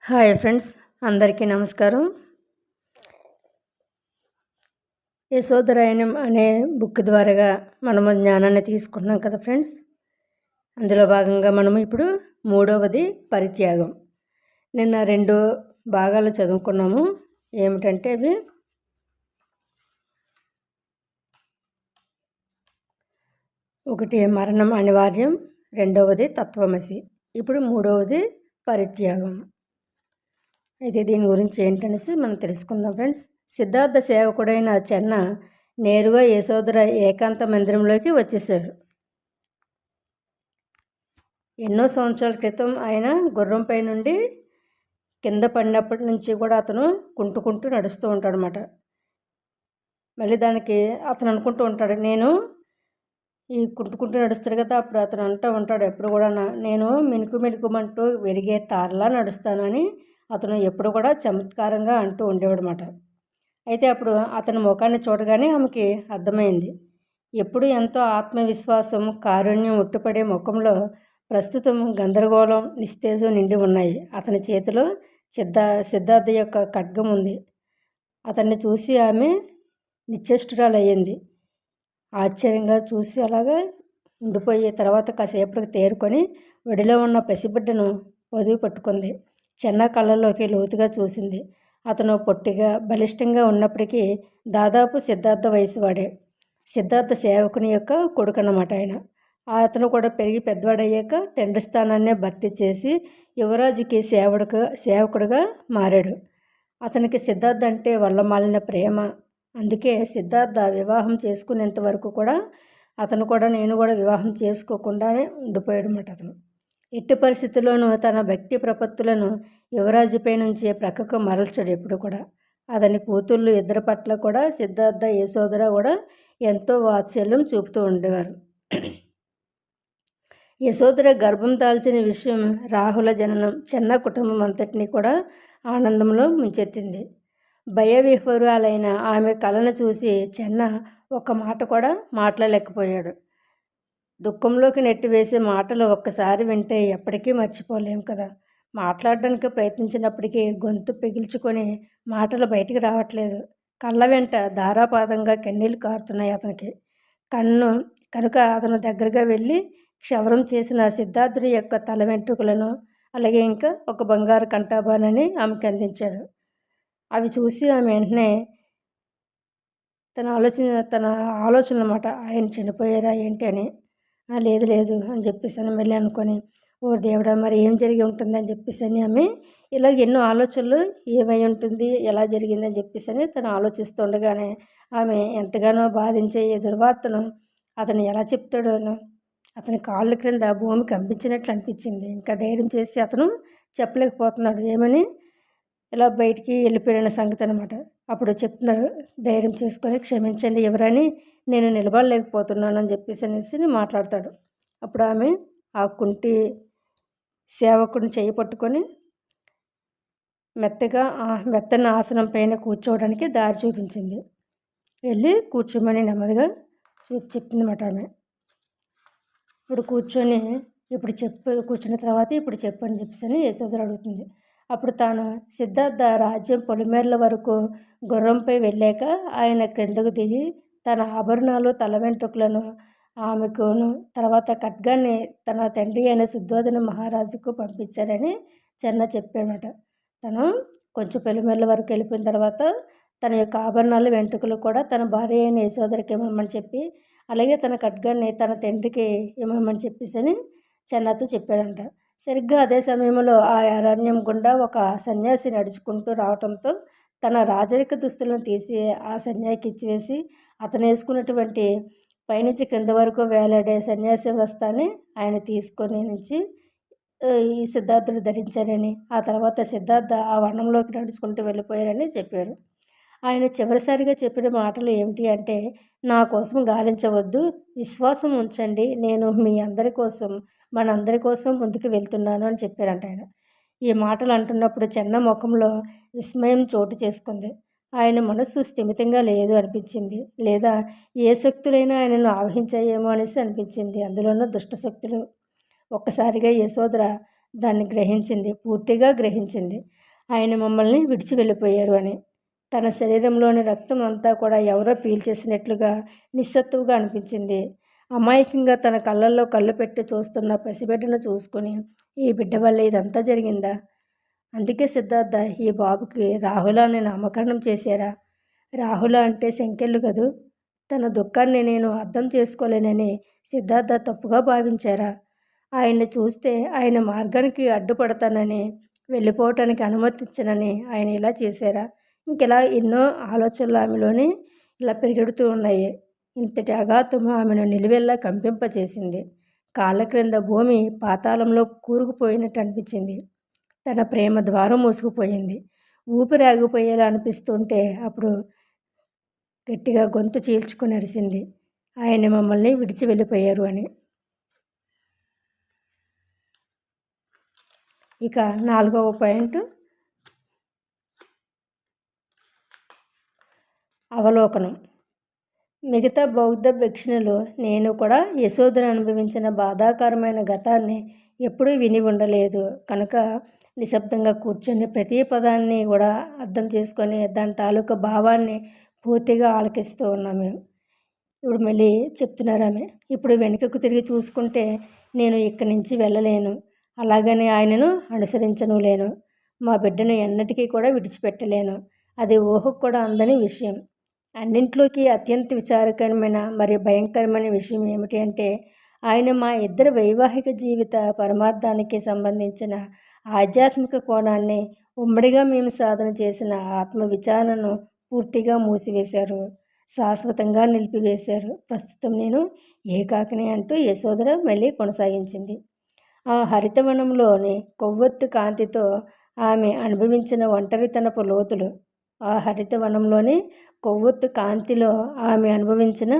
Hi friends, అందరికీ నమస్కారం. యశోధరాయణం అనే బుక్ ద్వారాగా మనము జ్ఞానాన్ని తీసుకుంటున్నాం కదా ఫ్రెండ్స్. అందులో భాగంగా మనము ఇప్పుడు మూడవది పరిత్యాగం. నిన్న 2 భాగాలు చదువుకున్నాము. ఏమిటంటే అవి ఒకటి మరణం అనివార్యం, రెండవది తత్వమసి. ఇప్పుడు మూడవది పరిత్యాగం. అయితే దీని గురించి ఏంటనేసి మనం తెలుసుకుందాం ఫ్రెండ్స్. సిద్ధార్థ సేవకుడైన చెన్న నేరుగా యశోధర ఏకాంత మందిరంలోకి వచ్చేసాడు. ఎన్నో సంవత్సరాల క్రితం ఆయన గుర్రంపై నుండి కింద పడినప్పటి నుంచి కూడా అతను కుంటుకుంటూ నడుస్తూ ఉంటాడు అన్నమాట. మళ్ళీ దానికి అతను అనుకుంటూ ఉంటాడు, నేను ఈ కుంటుకుంటూ నడుస్తాడు కదా, అప్పుడు అతను అంటూ ఉంటాడు ఎప్పుడు కూడా, నేను మినుకు మినుకుమంటూ వెలిగే తారలా నడుస్తాను అని అతను ఎప్పుడు కూడా చమత్కారంగా అంటూ ఉండేవాడు అన్నమాట. అయితే అప్పుడు అతని ముఖాన్ని చూడగానే ఆమెకి అర్థమైంది. ఎప్పుడు ఎంతో ఆత్మవిశ్వాసం, కారుణ్యం ఉట్టిపడే ముఖంలో ప్రస్తుతం గందరగోళం, నిస్తేజం నిండి ఉన్నాయి. అతని చేతిలో సిద్ధార్థ యొక్క ఖడ్గం ఉంది. అతన్ని చూసి ఆమె నిశ్చేష్టురాలయ్యింది. ఆశ్చర్యంగా చూసి అలాగా ఉండిపోయి తర్వాత కాసేపటికి తేరుకొని ఒడిలో ఉన్న పసిబిడ్డను వదిలి పట్టుకుంది. చిన్న కళ్ళల్లోకి లోతుగా చూసింది. అతను పొట్టిగా బలిష్టంగా ఉన్నప్పటికీ దాదాపు సిద్ధార్థ వయసు వాడే. సిద్ధార్థ సేవకుని యొక్క కొడుకు అన్నమాట ఆయన. అతను కూడా పెరిగి పెద్దవాడయ్యాక తండ్రి స్థానాన్నే భర్తీ చేసి యువరాజుకి సేవకుడుగా మారాడు. అతనికి సిద్ధార్థ అంటే వల్లమాలిన ప్రేమ. అందుకే సిద్ధార్థ వివాహం చేసుకునేంత వరకు కూడా అతను కూడా నేను కూడా వివాహం చేసుకోకుండానే ఉండిపోయాడు అన్నమాట. అతను ఎట్టి పరిస్థితుల్లోనూ తన భక్తి ప్రపత్తులను యువరాజుపై నుంచి ప్రక్కకు మరల్చడు ఎప్పుడు కూడా. అతని కూతుళ్ళు ఇద్దరి పట్ల కూడా సిద్ధార్థ, యశోధర కూడా ఎంతో వాత్సల్యం చూపుతూ ఉండేవారు. యశోధర గర్భం దాల్చిన విషయం రాహుల జననం చిన్న కుటుంబం అంతటినీ కూడా ఆనందంలో ముంచెత్తింది. భయవిహ్వరాలైన ఆమె కళను చూసి చెన్న ఒక్క మాట కూడా మాట్లాడలేకపోయాడు. దుఃఖంలోకి నెట్టివేసే మాటలు ఒక్కసారి వింటే ఎప్పటికీ మర్చిపోలేం కదా. మాట్లాడడానికి ప్రయత్నించినప్పటికీ గొంతు పిగిల్చుకొని మాటలు బయటికి రావట్లేదు. కళ్ళ వెంట ధారాపాతంగా కన్నీళ్లు కారుతున్నాయి అతనికి. కనుక అతను దగ్గరగా వెళ్ళి క్షవరం చేసిన సిద్ధార్థుడి యొక్క తల వెంట్రుకలను, అలాగే ఇంకా ఒక బంగారు కంఠాభరణాన్ని ఆమెకు అందించాడు. అవి చూసి ఆమె వెంటనే తన ఆలోచన అన్నమాట, ఆయన చనిపోయారా ఏంటి అని. లేదు లేదు అని చెప్పేసి అని మళ్ళీ అనుకొని, ఓ దేవుడా మరి ఏం జరిగి ఉంటుంది అని చెప్పేసి అని ఆమె ఇలాగ ఎన్నో ఆలోచనలు, ఏమై ఉంటుంది, ఎలా జరిగిందని చెప్పేసి అని తను ఆలోచిస్తుండగానే ఆమె ఎంతగానో బాధించే ఈ దుర్వార్తను అతను ఎలా చెప్తాడోనో. అతని కాళ్ళ క్రింద భూమి కంపించినట్లు అనిపించింది. ఇంకా ధైర్యం చేసి అతను చెప్పలేకపోతున్నాడు ఏమని, ఇలా బయటికి వెళ్ళిపోయిన సంగతి అనమాట. అప్పుడు చెప్తున్నాడు, ధైర్యం చేసుకొని క్షమించండి ఎవరని, నేను నిలబడలేకపోతున్నాను అని చెప్పేసి అనేసి మాట్లాడతాడు. అప్పుడు ఆమె ఆ కుంటి సేవకుడిని చేయి పట్టుకొని మెత్తని ఆసనం పైన కూర్చోవడానికి దారి చూపించింది. వెళ్ళి కూర్చోమని నెమ్మదిగా చెప్పిందన్నమాట ఆమె. ఇప్పుడు కూర్చున్న తర్వాత ఇప్పుడు చెప్పు అని చెప్పేసి యశోధర అడుగుతుంది. అప్పుడు తాను సిద్ధార్థ రాజ్యం పొలిమేర్ల వరకు గుర్రంపై వెళ్ళాక ఆయన క్రిందకు దిగి తన ఆభరణాలు, తల వెంట్రుకలను ఆమెకును తర్వాత ఖడ్గాన్ని తన తండ్రి అయిన శుద్ధోదన మహారాజుకు పంపించారని చెన్న చెప్పాడట. తను కొంచెం పొలిమేర్ల వరకు వెళ్ళిపోయిన తర్వాత తన యొక్క ఆభరణాలు, వెంట్రుకలు కూడా తన భార్య అయిన యశోధరకి ఇవ్వమని చెప్పి, అలాగే తన ఖడ్గాన్ని తన తండ్రికి ఇవ్వమని చెప్పేసి అని చెన్నతో చెప్పాడంట. సరిగ్గా అదే సమయంలో ఆ అరణ్యం గుండా ఒక సన్యాసి నడుచుకుంటూ రావడంతో తన రాజరిక దుస్తులను తీసి ఆ సన్యాసికి ఇచ్చివేసి అతను వేసుకున్నటువంటి పైనుంచి క్రింద వరకు వేలాడే సన్యాసి వస్త్రాన్ని ఆయన తీసుకొని నుంచి ఈ సిద్ధార్థుడు ధరించారని, ఆ తర్వాత సిద్ధార్థ ఆ వనంలోకి నడుచుకుంటూ వెళ్ళిపోయారని చెప్పారు. ఆయన చివరిసారిగా చెప్పిన మాటలు ఏమిటి అంటే, నా కోసం గాలించవద్దు, విశ్వాసం ఉంచండి, నేను మీ అందరి కోసం, మనందరి కోసం ముందుకు వెళ్తున్నాను అని చెప్పారంట ఆయన. ఈ మాటలు అంటున్నప్పుడు చెన్న ముఖంలో విస్మయం చోటు చేసుకుంది. ఆయన మనస్సు స్థిమితంగా లేదు అనిపించింది. లేదా ఏ శక్తులైనా ఆయనను ఆవహించాయేమో అనేసి అనిపించింది, అందులోనూ దుష్టశక్తులు. ఒక్కసారిగా యశోధర దాన్ని గ్రహించింది, పూర్తిగా గ్రహించింది. ఆయన మమ్మల్ని విడిచి వెళ్ళిపోయారు అని. తన శరీరంలోని రక్తం అంతా కూడా ఎవరో పీల్చేసినట్లుగా నిస్సత్తువుగా అనిపించింది. అమాయకంగా తన కళ్ళల్లో కళ్ళు పెట్టి చూస్తున్న పసిబిడ్డను చూసుకుని, ఈ బిడ్డ వల్ల ఇదంతా జరిగిందా? అందుకే సిద్ధార్థ, ఈ బాబుకి రాహుల అని నామకరణం చేశారా? రాహుల అంటే సంకెళ్ళు కదూ. తన దుఃఖాన్ని నేను అర్థం చేసుకోలేనని సిద్ధార్థ తప్పుగా భావించారా? ఆయన్ని చూస్తే ఆయన మార్గానికి అడ్డుపడతానని, వెళ్ళిపోవటానికి అనుమతించనని ఆయన ఇలా చేశారా? ఇంకెలా ఎన్నో ఆలోచనలు ఆమెలోని ఇలా పెరిగెడుతూ ఉన్నాయి. ఇంతటి అఘాతము ఆమెను నిలువెల్లా కంపింపచేసింది. కాళ్ళ క్రింద భూమి పాతాళంలో కూరుకుపోయినట్టు అనిపించింది. తన ప్రేమ ద్వారం మూసుకుపోయింది. ఊపిరి ఆగిపోయేలా అనిపిస్తుంటే అప్పుడు గట్టిగా గొంతు చీల్చుకొని అరిసింది, ఆయన మమ్మల్ని విడిచి వెళ్ళిపోయారు అని. ఇక 4వ పాయింట్, అవలోకనం. మిగతా బౌద్ధ భిక్షునులు నేను కూడా యశోదను అనుభవించిన బాధాకరమైన గతాన్ని ఎప్పుడూ విని ఉండలేదు కనుక నిశ్శబ్దంగా కూర్చొని ప్రతి పదాన్ని కూడా అర్థం చేసుకొని దాని తాలూకా భావాన్ని పూర్తిగా ఆలకిస్తూ ఉన్నాం మేము. ఇప్పుడు మళ్ళీ చెప్తున్నారు ఆమె, ఇప్పుడు వెనుకకు తిరిగి చూసుకుంటే నేను ఇక్కడి నుంచి వెళ్ళలేను, అలాగని ఆయనను అనుసరించను లేను. మా బిడ్డను ఎన్నటికీ కూడా విడిచిపెట్టలేను. అది ఊహకు కూడా అందని విషయం. అన్నింట్లోకి అత్యంత విచారకరమైన మరియు భయంకరమైన విషయం ఏమిటి అంటే, ఆయన మా ఇద్దరి వైవాహిక జీవిత పరమార్థానికి సంబంధించిన ఆధ్యాత్మిక కోణాన్ని, ఉమ్మడిగా మేము సాధన చేసిన ఆత్మ విచారణను పూర్తిగా మూసివేశారు, శాశ్వతంగా నిలిపివేశారు. ప్రస్తుతం నేను ఏకాకిని అంటూ యశోదర మళ్ళీ కొనసాగించింది. ఆ హరితవనంలోని కొవ్వొత్తు కాంతితో ఆమె అనుభవించిన ఒంటరితనపు లోతులు, ఆ హరితవనంలోని కొవ్వొత్తు కాంతిలో ఆమె అనుభవించిన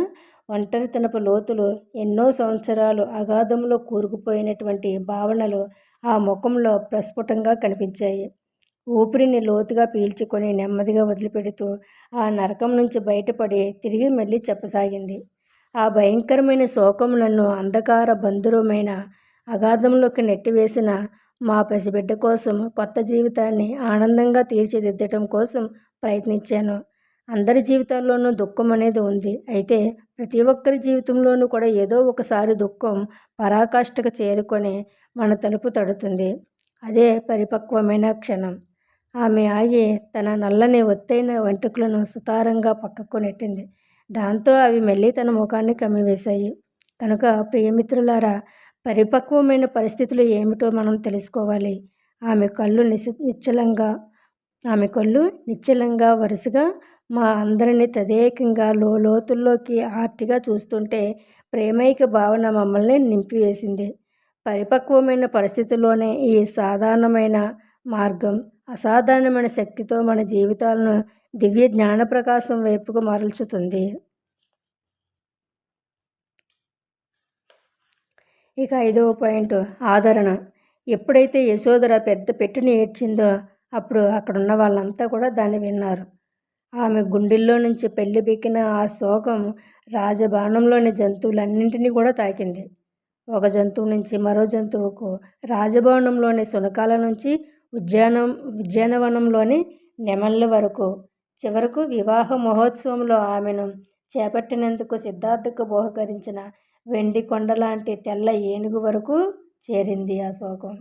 ఒంటరితనపు లోతులు, ఎన్నో సంవత్సరాలు అగాధంలో కూరుకుపోయినటువంటి భావనలు ఆ ముఖంలో ప్రస్ఫుటంగా కనిపించాయి. ఊపిరిని లోతుగా పీల్చుకొని నెమ్మదిగా వదిలిపెడుతూ ఆ నరకం నుంచి బయటపడి తిరిగి మళ్ళీ చెప్పసాగింది. ఆ భయంకరమైన శోకం నన్ను అంధకార బంధురమైన అగాధంలోకి నెట్టివేసిన మా పసిబిడ్డ కోసం కొత్త జీవితాన్ని ఆనందంగా తీర్చిదిద్దటం కోసం ప్రయత్నించాను. అందరి జీవితాల్లోనూ దుఃఖం అనేది ఉంది. అయితే ప్రతి ఒక్కరి జీవితంలోనూ కూడా ఏదో ఒకసారి దుఃఖం పరాకాష్ఠకు చేరుకొని మన తలుపు తడుతుంది. అదే పరిపక్వమైన క్షణం. ఆమె ఆగి తన నల్లని ఒత్తైన వెంట్రుకలను సుతారంగా పక్కకు నెట్టింది. దాంతో అవి మళ్ళీ తన ముఖాన్ని కమ్మివేశాయి. కనుక ప్రియమిత్రులారా, పరిపక్వమైన పరిస్థితులు ఏమిటో మనం తెలుసుకోవాలి. ఆమె కళ్ళు నిశ్చలంగా వరుసగా మా అందరినీ తదేకంగా లోతుల్లోకి ఆర్తిగా చూస్తుంటే ప్రేమైక భావన మమ్మల్ని నింపివేసింది. పరిపక్వమైన పరిస్థితుల్లోనే ఈ సాధారణమైన మార్గం అసాధారణమైన శక్తితో మన జీవితాలను దివ్య జ్ఞానప్రకాశం వైపుకు మరల్చుతుంది. ఇక 5వ పాయింట్, ఆదరణ. ఎప్పుడైతే యశోదర పెద్ద పెట్టుని ఏడ్చిందో అప్పుడు అక్కడున్న వాళ్ళంతా కూడా దాన్ని విన్నారు. ఆమె గుండెల్లో నుంచి పెళ్ళిబెక్కిన ఆ శోకం రాజభవనంలోని జంతువులన్నింటినీ కూడా తాకింది. ఒక జంతువు నుంచి మరో జంతువుకు, రాజభవనంలోని శునకాల నుంచి ఉద్యానవనంలోని నెమళ్ళ వరకు, చివరకు వివాహ మహోత్సవంలో ఆమెను చేపట్టినందుకు సిద్ధార్థకు బహుకరించిన వెండి కొండలాంటి తెల్ల ఏనుగు వరకు చేరింది ఆ శోకం.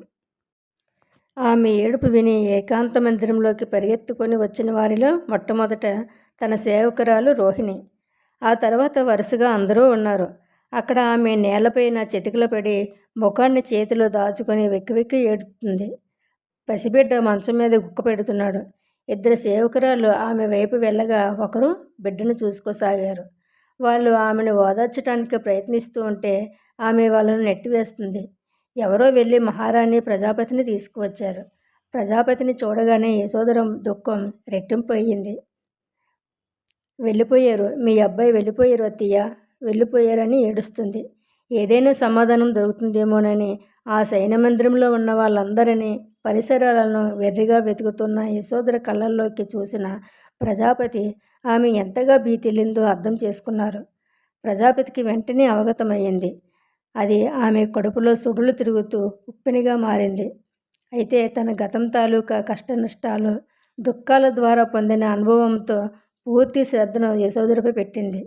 ఆమె ఏడుపు విని ఏకాంత మందిరంలోకి పరిగెత్తుకొని వచ్చిన వారిలో మొట్టమొదట తన సేవకురాలు రోహిణి. ఆ తర్వాత వరుసగా అందరూ ఉన్నారు. అక్కడ ఆమె నేలపైన చితికిల పడి ముఖాన్ని చేతిలో దాచుకొని వెక్కి ఏడుతుంది. పసిబిడ్డ మంచం మీద గుక్క పెడుతున్నాడు. ఇద్దరు సేవకురాలు ఆమె వైపు వెళ్ళగా ఒకరు బిడ్డను చూసుకోసాగారు. వాళ్ళు ఆమెను ఓదార్చడానికి ప్రయత్నిస్తూ ఉంటే ఆమె వాళ్ళను నెట్టివేస్తుంది. ఎవరో వెళ్ళి మహారాణి ప్రజాపతిని తీసుకువచ్చారు. ప్రజాపతిని చూడగానే యశోదర దుఃఖం రెట్టింపు అయ్యింది. వెళ్ళిపోయారు, మీ అబ్బాయి వెళ్ళిపోయారు అత్తయ్య, వెళ్ళిపోయారని ఏడుస్తుంది. ఏదైనా సమాధానం దొరుకుతుందేమోనని ఆ సైన్యమందిరంలో ఉన్న వాళ్ళందరినీ, పరిసరాలను వెర్రిగా వెతుకుతున్న యశోదర కళ్ళల్లోకి చూసిన ప్రజాపతి ఆమె ఎంతగా భీతిల్లిందో అర్థం చేసుకున్నారు. ప్రజాపతికి వెంటనే అవగతమయ్యింది. అది ఆమె కడుపులో సుడులు తిరుగుతూ ఉప్పెనిగా మారింది. అయితే తన గతం తాలూకా కష్టనష్టాలు, దుఃఖాల ద్వారా పొందిన అనుభవంతో పూర్తి శ్రద్ధను యశోధరపై పెట్టింది.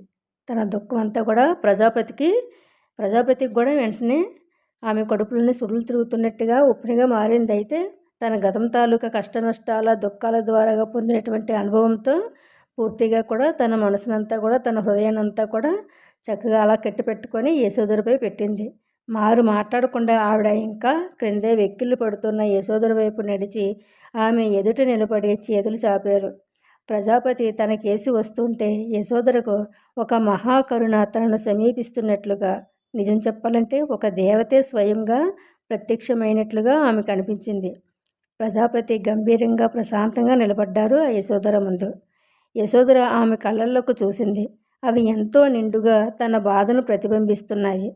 తన దుఃఖం అంతా కూడా ప్రజాపతికి కూడా వెంటనే ఆమె కడుపులోని సుడులు తిరుగుతున్నట్టుగా ఉప్పునిగా మారింది. అయితే తన గతం తాలూకా కష్టనష్టాల, దుఃఖాల ద్వారా పొందినటువంటి అనుభవంతో పూర్తిగా కూడా తన మనసునంతా కూడా, తన హృదయాన్నంతా కూడా చక్కగా అలా కట్టిపెట్టుకొని యశోధరపై పెట్టింది. మాట్లాడకుండా ఆవిడ ఇంకా క్రిందే వెక్కిళ్ళు పడుతున్న యశోధర వైపు నడిచి ఆమె ఎదుట నిలబడి చేతులు చాపారు. ప్రజాపతి తన కేసి వస్తుంటే యశోధరకు ఒక మహాకరుణ తనను సమీపిస్తున్నట్లుగా, నిజం చెప్పాలంటే ఒక దేవతే స్వయంగా ప్రత్యక్షమైనట్లుగా ఆమె కనిపించింది. ప్రజాపతి గంభీరంగా ప్రశాంతంగా నిలబడ్డారు ఆ యశోధర ముందు. యశోధర ఆమె కళ్ళల్లోకి చూసింది. అవి ఎంతో నిండుగా తన బాధను ప్రతిబింబిస్తున్నాయి.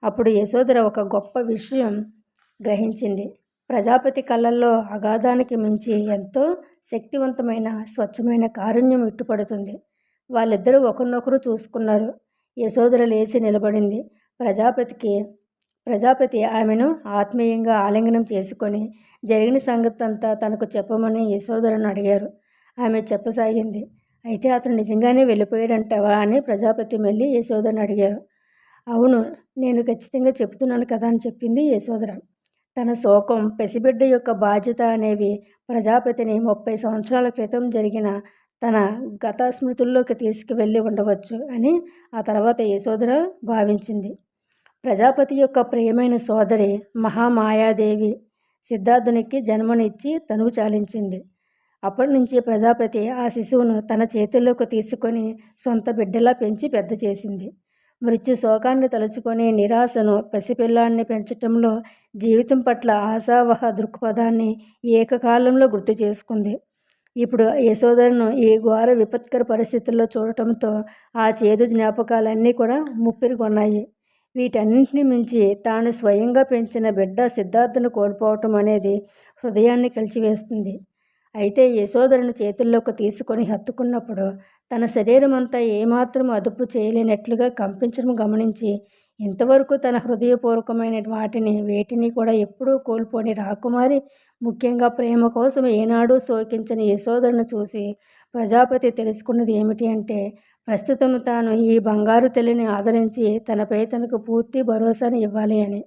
అప్పుడు యశోధర ఒక గొప్ప విషయం గ్రహించింది. ప్రజాపతి కళ్ళల్లో అగాధానికి మించి ఎంతో శక్తివంతమైన స్వచ్ఛమైన కారుణ్యం ఇట్టుపడుతుంది. వాళ్ళిద్దరూ ఒకరినొకరు చూసుకున్నారు. యశోధర లేచి నిలబడింది. ప్రజాపతి ఆమెను ఆత్మీయంగా ఆలింగనం చేసుకొని జరిగిన సంగతి అంతా తనకు చెప్పమని యశోధరను అడిగారు. ఆమె చెప్పసాగింది. అయితే అతను నిజంగానే వెళ్ళిపోయాడంటావా అని ప్రజాపతి మళ్ళీ యశోధరను అడిగారు. అవును, నేను ఖచ్చితంగా చెప్తున్నాను కదా అని చెప్పింది యశోధర. తన శోకం, పసిబిడ్డ యొక్క బాధ్యత అనేవి ప్రజాపతిని 30 సంవత్సరాల క్రితం జరిగిన తన గత స్మృతుల్లోకి తీసుకువెళ్ళి ఉండవచ్చు అని ఆ తర్వాత యశోధర భావించింది. ప్రజాపతి యొక్క ప్రియమైన సోదరి మహామాయాదేవి సిద్ధార్థునికి జన్మనిచ్చి తనువు చాలించింది. అప్పటి నుంచి ప్రజాపతి ఆ శిశువును తన చేతుల్లోకి తీసుకొని సొంత బిడ్డలా పెంచి పెద్ద చేసింది. మృత్యు శోకాన్ని తలుచుకొని నిరాశను, పసిపిల్లాన్ని పెంచటంలో జీవితం పట్ల ఆశావహ దృక్పథాన్ని ఏకకాలంలో గుర్తు చేసుకుంది. ఇప్పుడు యశోధరను ఈ ఘోర విపత్కర పరిస్థితుల్లో చూడటంతో ఆ చేదు జ్ఞాపకాలన్నీ కూడా ముప్పిరిగొన్నాయి. వీటన్నింటినీ మించి తాను స్వయంగా పెంచిన బిడ్డ సిద్ధార్థను కోల్పోవటం అనేది హృదయాన్ని కలిచివేస్తుంది. అయితే యశోధరను చేతుల్లోకి తీసుకొని హత్తుకున్నప్పుడు తన శరీరం అంతా ఏమాత్రం అదుపు చేయలేనట్లుగా కంపించడం గమనించి, ఇంతవరకు తన హృదయపూర్వకమైన వేటిని కూడా ఎప్పుడూ కోల్పోని రాకుమారి, ముఖ్యంగా ప్రేమ కోసం ఏనాడూ శోకించని యశోధరను చూసి ప్రజాపతి తెలుసుకున్నది ఏమిటి అంటే, ప్రస్తుతం తాను ఈ బంగారు తల్లిని ఆదరించి తనపై తనకు పూర్తి భరోసాను ఇవ్వాలి అని.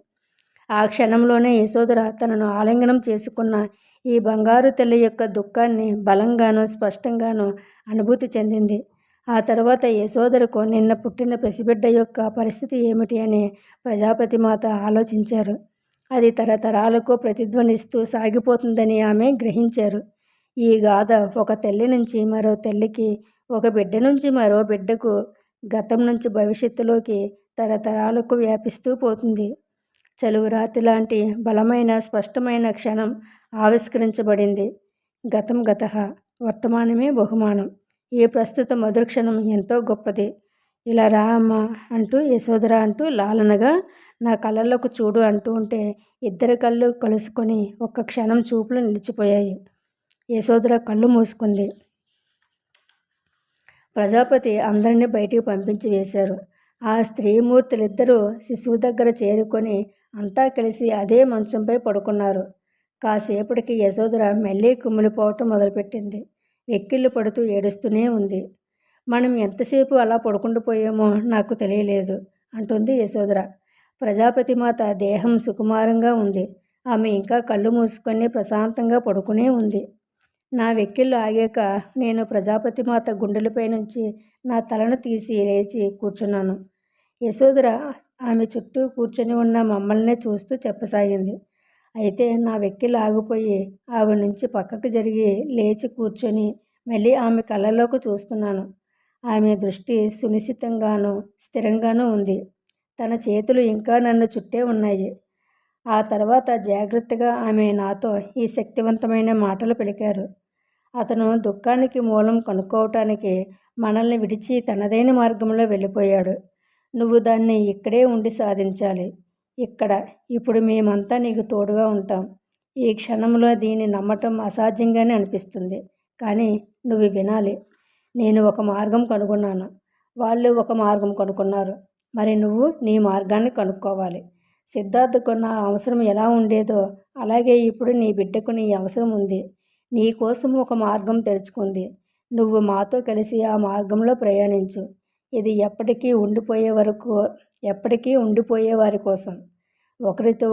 ఆ క్షణంలోనే యశోధర తనను ఆలింగనం చేసుకున్న ఈ బంగారు తల్లి యొక్క దుఃఖాన్ని బలంగానూ స్పష్టంగానూ అనుభూతి చెందింది. ఆ తర్వాత యశోధరకు నిన్న పుట్టిన పసిబిడ్డ యొక్క పరిస్థితి ఏమిటి అని ప్రజాపతి మాత ఆలోచించారు. అది తరతరాలకు ప్రతిధ్వనిస్తూ సాగిపోతుందని ఆమె గ్రహించారు. ఈ గాథ ఒక తల్లి నుంచి మరో తల్లికి, ఒక బిడ్డ నుంచి మరో బిడ్డకు, గతం నుంచి భవిష్యత్తులోకి తరతరాలకు వ్యాపిస్తూ పోతుంది. చలువరాతి లాంటి బలమైన స్పష్టమైన క్షణం ఆవిష్కరించబడింది. గతం గతః, వర్తమానమే బహుమానం. ఈ ప్రస్తుత మధుర క్షణం ఎంతో గొప్పది. ఇలా రా అమ్మా అంటూ యశోధర అంటూ లాలనగా నా కళ్ళల్లోకి చూడు అంటూ ఉంటే ఇద్దరి కళ్ళు కలుసుకొని ఒక్క క్షణం చూపులు నిలిచిపోయాయి. యశోధర కళ్ళు మూసుకుంది. ప్రజాపతి అందరినీ బయటికి పంపించి వేశారు. ఆ స్త్రీమూర్తులిద్దరూ శిశువు దగ్గర చేరుకొని అంతా కలిసి అదే మంచంపై పడుకున్నారు. కాసేపటికి యశోధర మెల్లి కుమిలిపోవటం మొదలుపెట్టింది. వెక్కిళ్ళు పడుతూ ఏడుస్తూనే ఉంది. మనం ఎంతసేపు అలా పడుకుండిపోయామో నాకు తెలియలేదు అంటుంది యశోధర. ప్రజాపతి మాత దేహం సుకుమారంగా ఉంది. ఆమె ఇంకా కళ్ళు మూసుకొని ప్రశాంతంగా పడుకునే ఉంది. నా వెక్కిళ్ళు ఆగాక నేను ప్రజాపతి మాత గుండెలపై నుంచి నా తలను తీసి లేచి కూర్చున్నాను. యశోధర ఆమె చుట్టూ కూర్చొని ఉన్న మమ్మల్నే చూస్తూ చెప్పసాగింది. అయితే నా వెక్కిళ్ళు ఆగిపోయి ఆవిడ నుంచి పక్కకు జరిగి లేచి కూర్చొని మళ్ళీ ఆమె కళ్ళలోకి చూస్తున్నాను. ఆమె దృష్టి సునిశితంగానూ స్థిరంగానూ ఉంది. తన చేతులు ఇంకా నన్ను చుట్టే ఉన్నాయి. ఆ తర్వాత జాగ్రత్తగా ఆమె నాతో ఈ శక్తివంతమైన మాటలు పలికారు. అతను దుఃఖానికి మూలం కనుక్కోవటానికి మనల్ని విడిచి తనదైన మార్గంలో వెళ్ళిపోయాడు. నువ్వు దాన్ని ఇక్కడే ఉండి సాధించాలి. ఇప్పుడు మేమంతా నీకు తోడుగా ఉంటాం. ఈ క్షణంలో దీన్ని నమ్మటం అసాధ్యంగానే అనిపిస్తుంది. కానీ నువ్వు వినాలి. నేను ఒక మార్గం కనుగొన్నాను. వాళ్ళు ఒక మార్గం కనుక్కున్నారు. మరి నువ్వు నీ మార్గాన్ని కనుక్కోవాలి. సిద్ధార్థకు నా అవసరం ఎలా ఉండేదో అలాగే ఇప్పుడు నీ బిడ్డకు నీ అవసరం ఉంది. నీ కోసం ఒక మార్గం తెరుచుకుంది. నువ్వు మాతో కలిసి ఆ మార్గంలో ప్రయాణించు. ఇది ఎప్పటికీ ఉండిపోయే వారి కోసం. ఒకరితో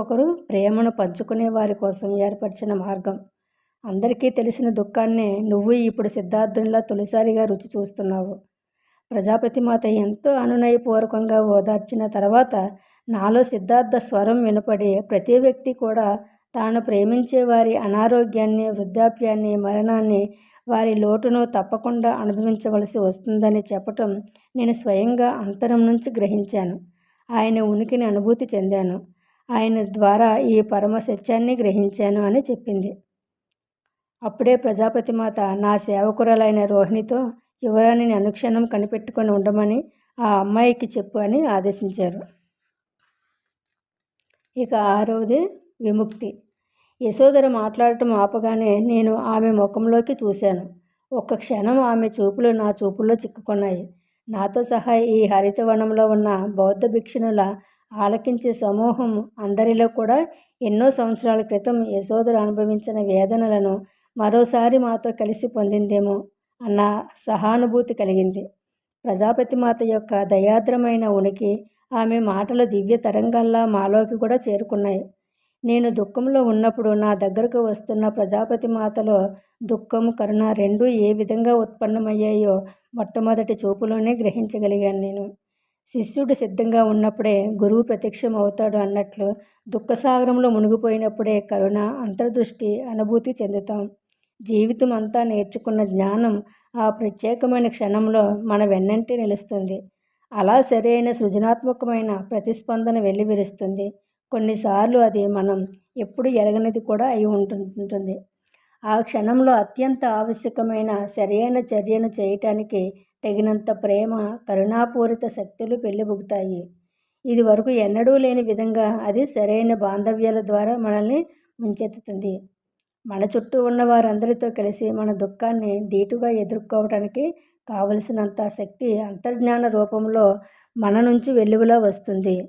ఒకరు ప్రేమను పంచుకునే వారి కోసం ఏర్పరిచిన మార్గం. అందరికీ తెలిసిన దుఃఖాన్నే నువ్వు ఇప్పుడు సిద్ధార్థునిలా తొలిసారిగా రుచి చూస్తున్నావు. ప్రజాపతి మాత ఎంతో అనునయపూర్వకంగా ఓదార్చిన తర్వాత నాలో సిద్ధార్థ స్వరం వినపడి ప్రతి వ్యక్తి కూడా తాను ప్రేమించే వారి అనారోగ్యాన్ని, వృద్ధాప్యాన్ని, మరణాన్ని, వారి లోటును తప్పకుండా అనుభవించవలసి వస్తుందని చెప్పటం నేను స్వయంగా అంతరం నుంచి గ్రహించాను. ఆయన ఉనికిని అనుభూతి చెందాను. ఆయన ద్వారా ఈ పరమ సత్యాన్ని గ్రహించాను అని చెప్పింది. అప్పుడే ప్రజాపతి మాత నా సేవకురాలైన రోహిణితో యువరాణిని అనుక్షణం కనిపెట్టుకొని ఉండమని ఆ అమ్మాయికి చెప్పు అని ఆదేశించారు. ఇక 6వది విముక్తి. యశోధర మాట్లాడటం ఆపగానే నేను ఆమె ముఖంలోకి చూశాను. ఒక్క క్షణం ఆమె చూపులు నా చూపుల్లో చిక్కుకున్నాయి. నాతో సహా ఈ హరితవనంలో ఉన్న బౌద్ధ భిక్షునుల ఆలకించే సమూహం అందరిలో కూడా ఎన్నో సంవత్సరాల క్రితం యశోధర అనుభవించిన వేదనలను మరోసారి మాతో కలిసి పొందిందేమో అన్న సహానుభూతి కలిగింది. ప్రజాపతి మాత యొక్క దయాద్రమైన ఉనికి, ఆమె మాటలు దివ్య తరంగాల్లా మాలోకి కూడా చేరుకున్నాయి. నేను దుఃఖంలో ఉన్నప్పుడు నా దగ్గరకు వస్తున్న ప్రజాపతి మాతలో దుఃఖం, కరుణ రెండూ ఏ విధంగా ఉత్పన్నమయ్యాయో మొట్టమొదటి చూపులోనే గ్రహించగలిగాను నేను. శిష్యుడు సిద్ధంగా ఉన్నప్పుడే గురువు ప్రత్యక్షం అవుతాడు అన్నట్లు దుఃఖసాగరంలో మునిగిపోయినప్పుడే కరుణ, అంతర్దృష్టి, అనుభూతి చెందుతాం. జీవితం అంతా నేర్చుకున్న జ్ఞానం ఆ ప్రత్యేకమైన క్షణంలో మన వెన్నంటి నిలుస్తుంది. అలా సరైన సృజనాత్మకమైన ప్రతిస్పందన వెల్లివిరుస్తుంది. కొన్నిసార్లు అది మనం ఎప్పుడు ఎరగనిది కూడా అయి ఉంటుంది. ఆ క్షణంలో అత్యంత ఆవశ్యకమైన సరైన చర్యను చేయటానికి తగినంత ప్రేమ, కరుణాపూరిత శక్తులు పెళ్ళిబుగుతాయి. ఇది వరకు ఎన్నడూ లేని విధంగా అది సరైన బాంధవ్యాల ద్వారా మనల్ని ముంచెత్తుతుంది. మన చుట్టూ ఉన్న వారందరితో కలిసి మన దుఃఖాన్ని ధీటుగా ఎదుర్కోవడానికి కావలసినంత శక్తి అంతర్జ్ఞాన రూపంలో మన నుంచి వెలువలా వస్తుంది.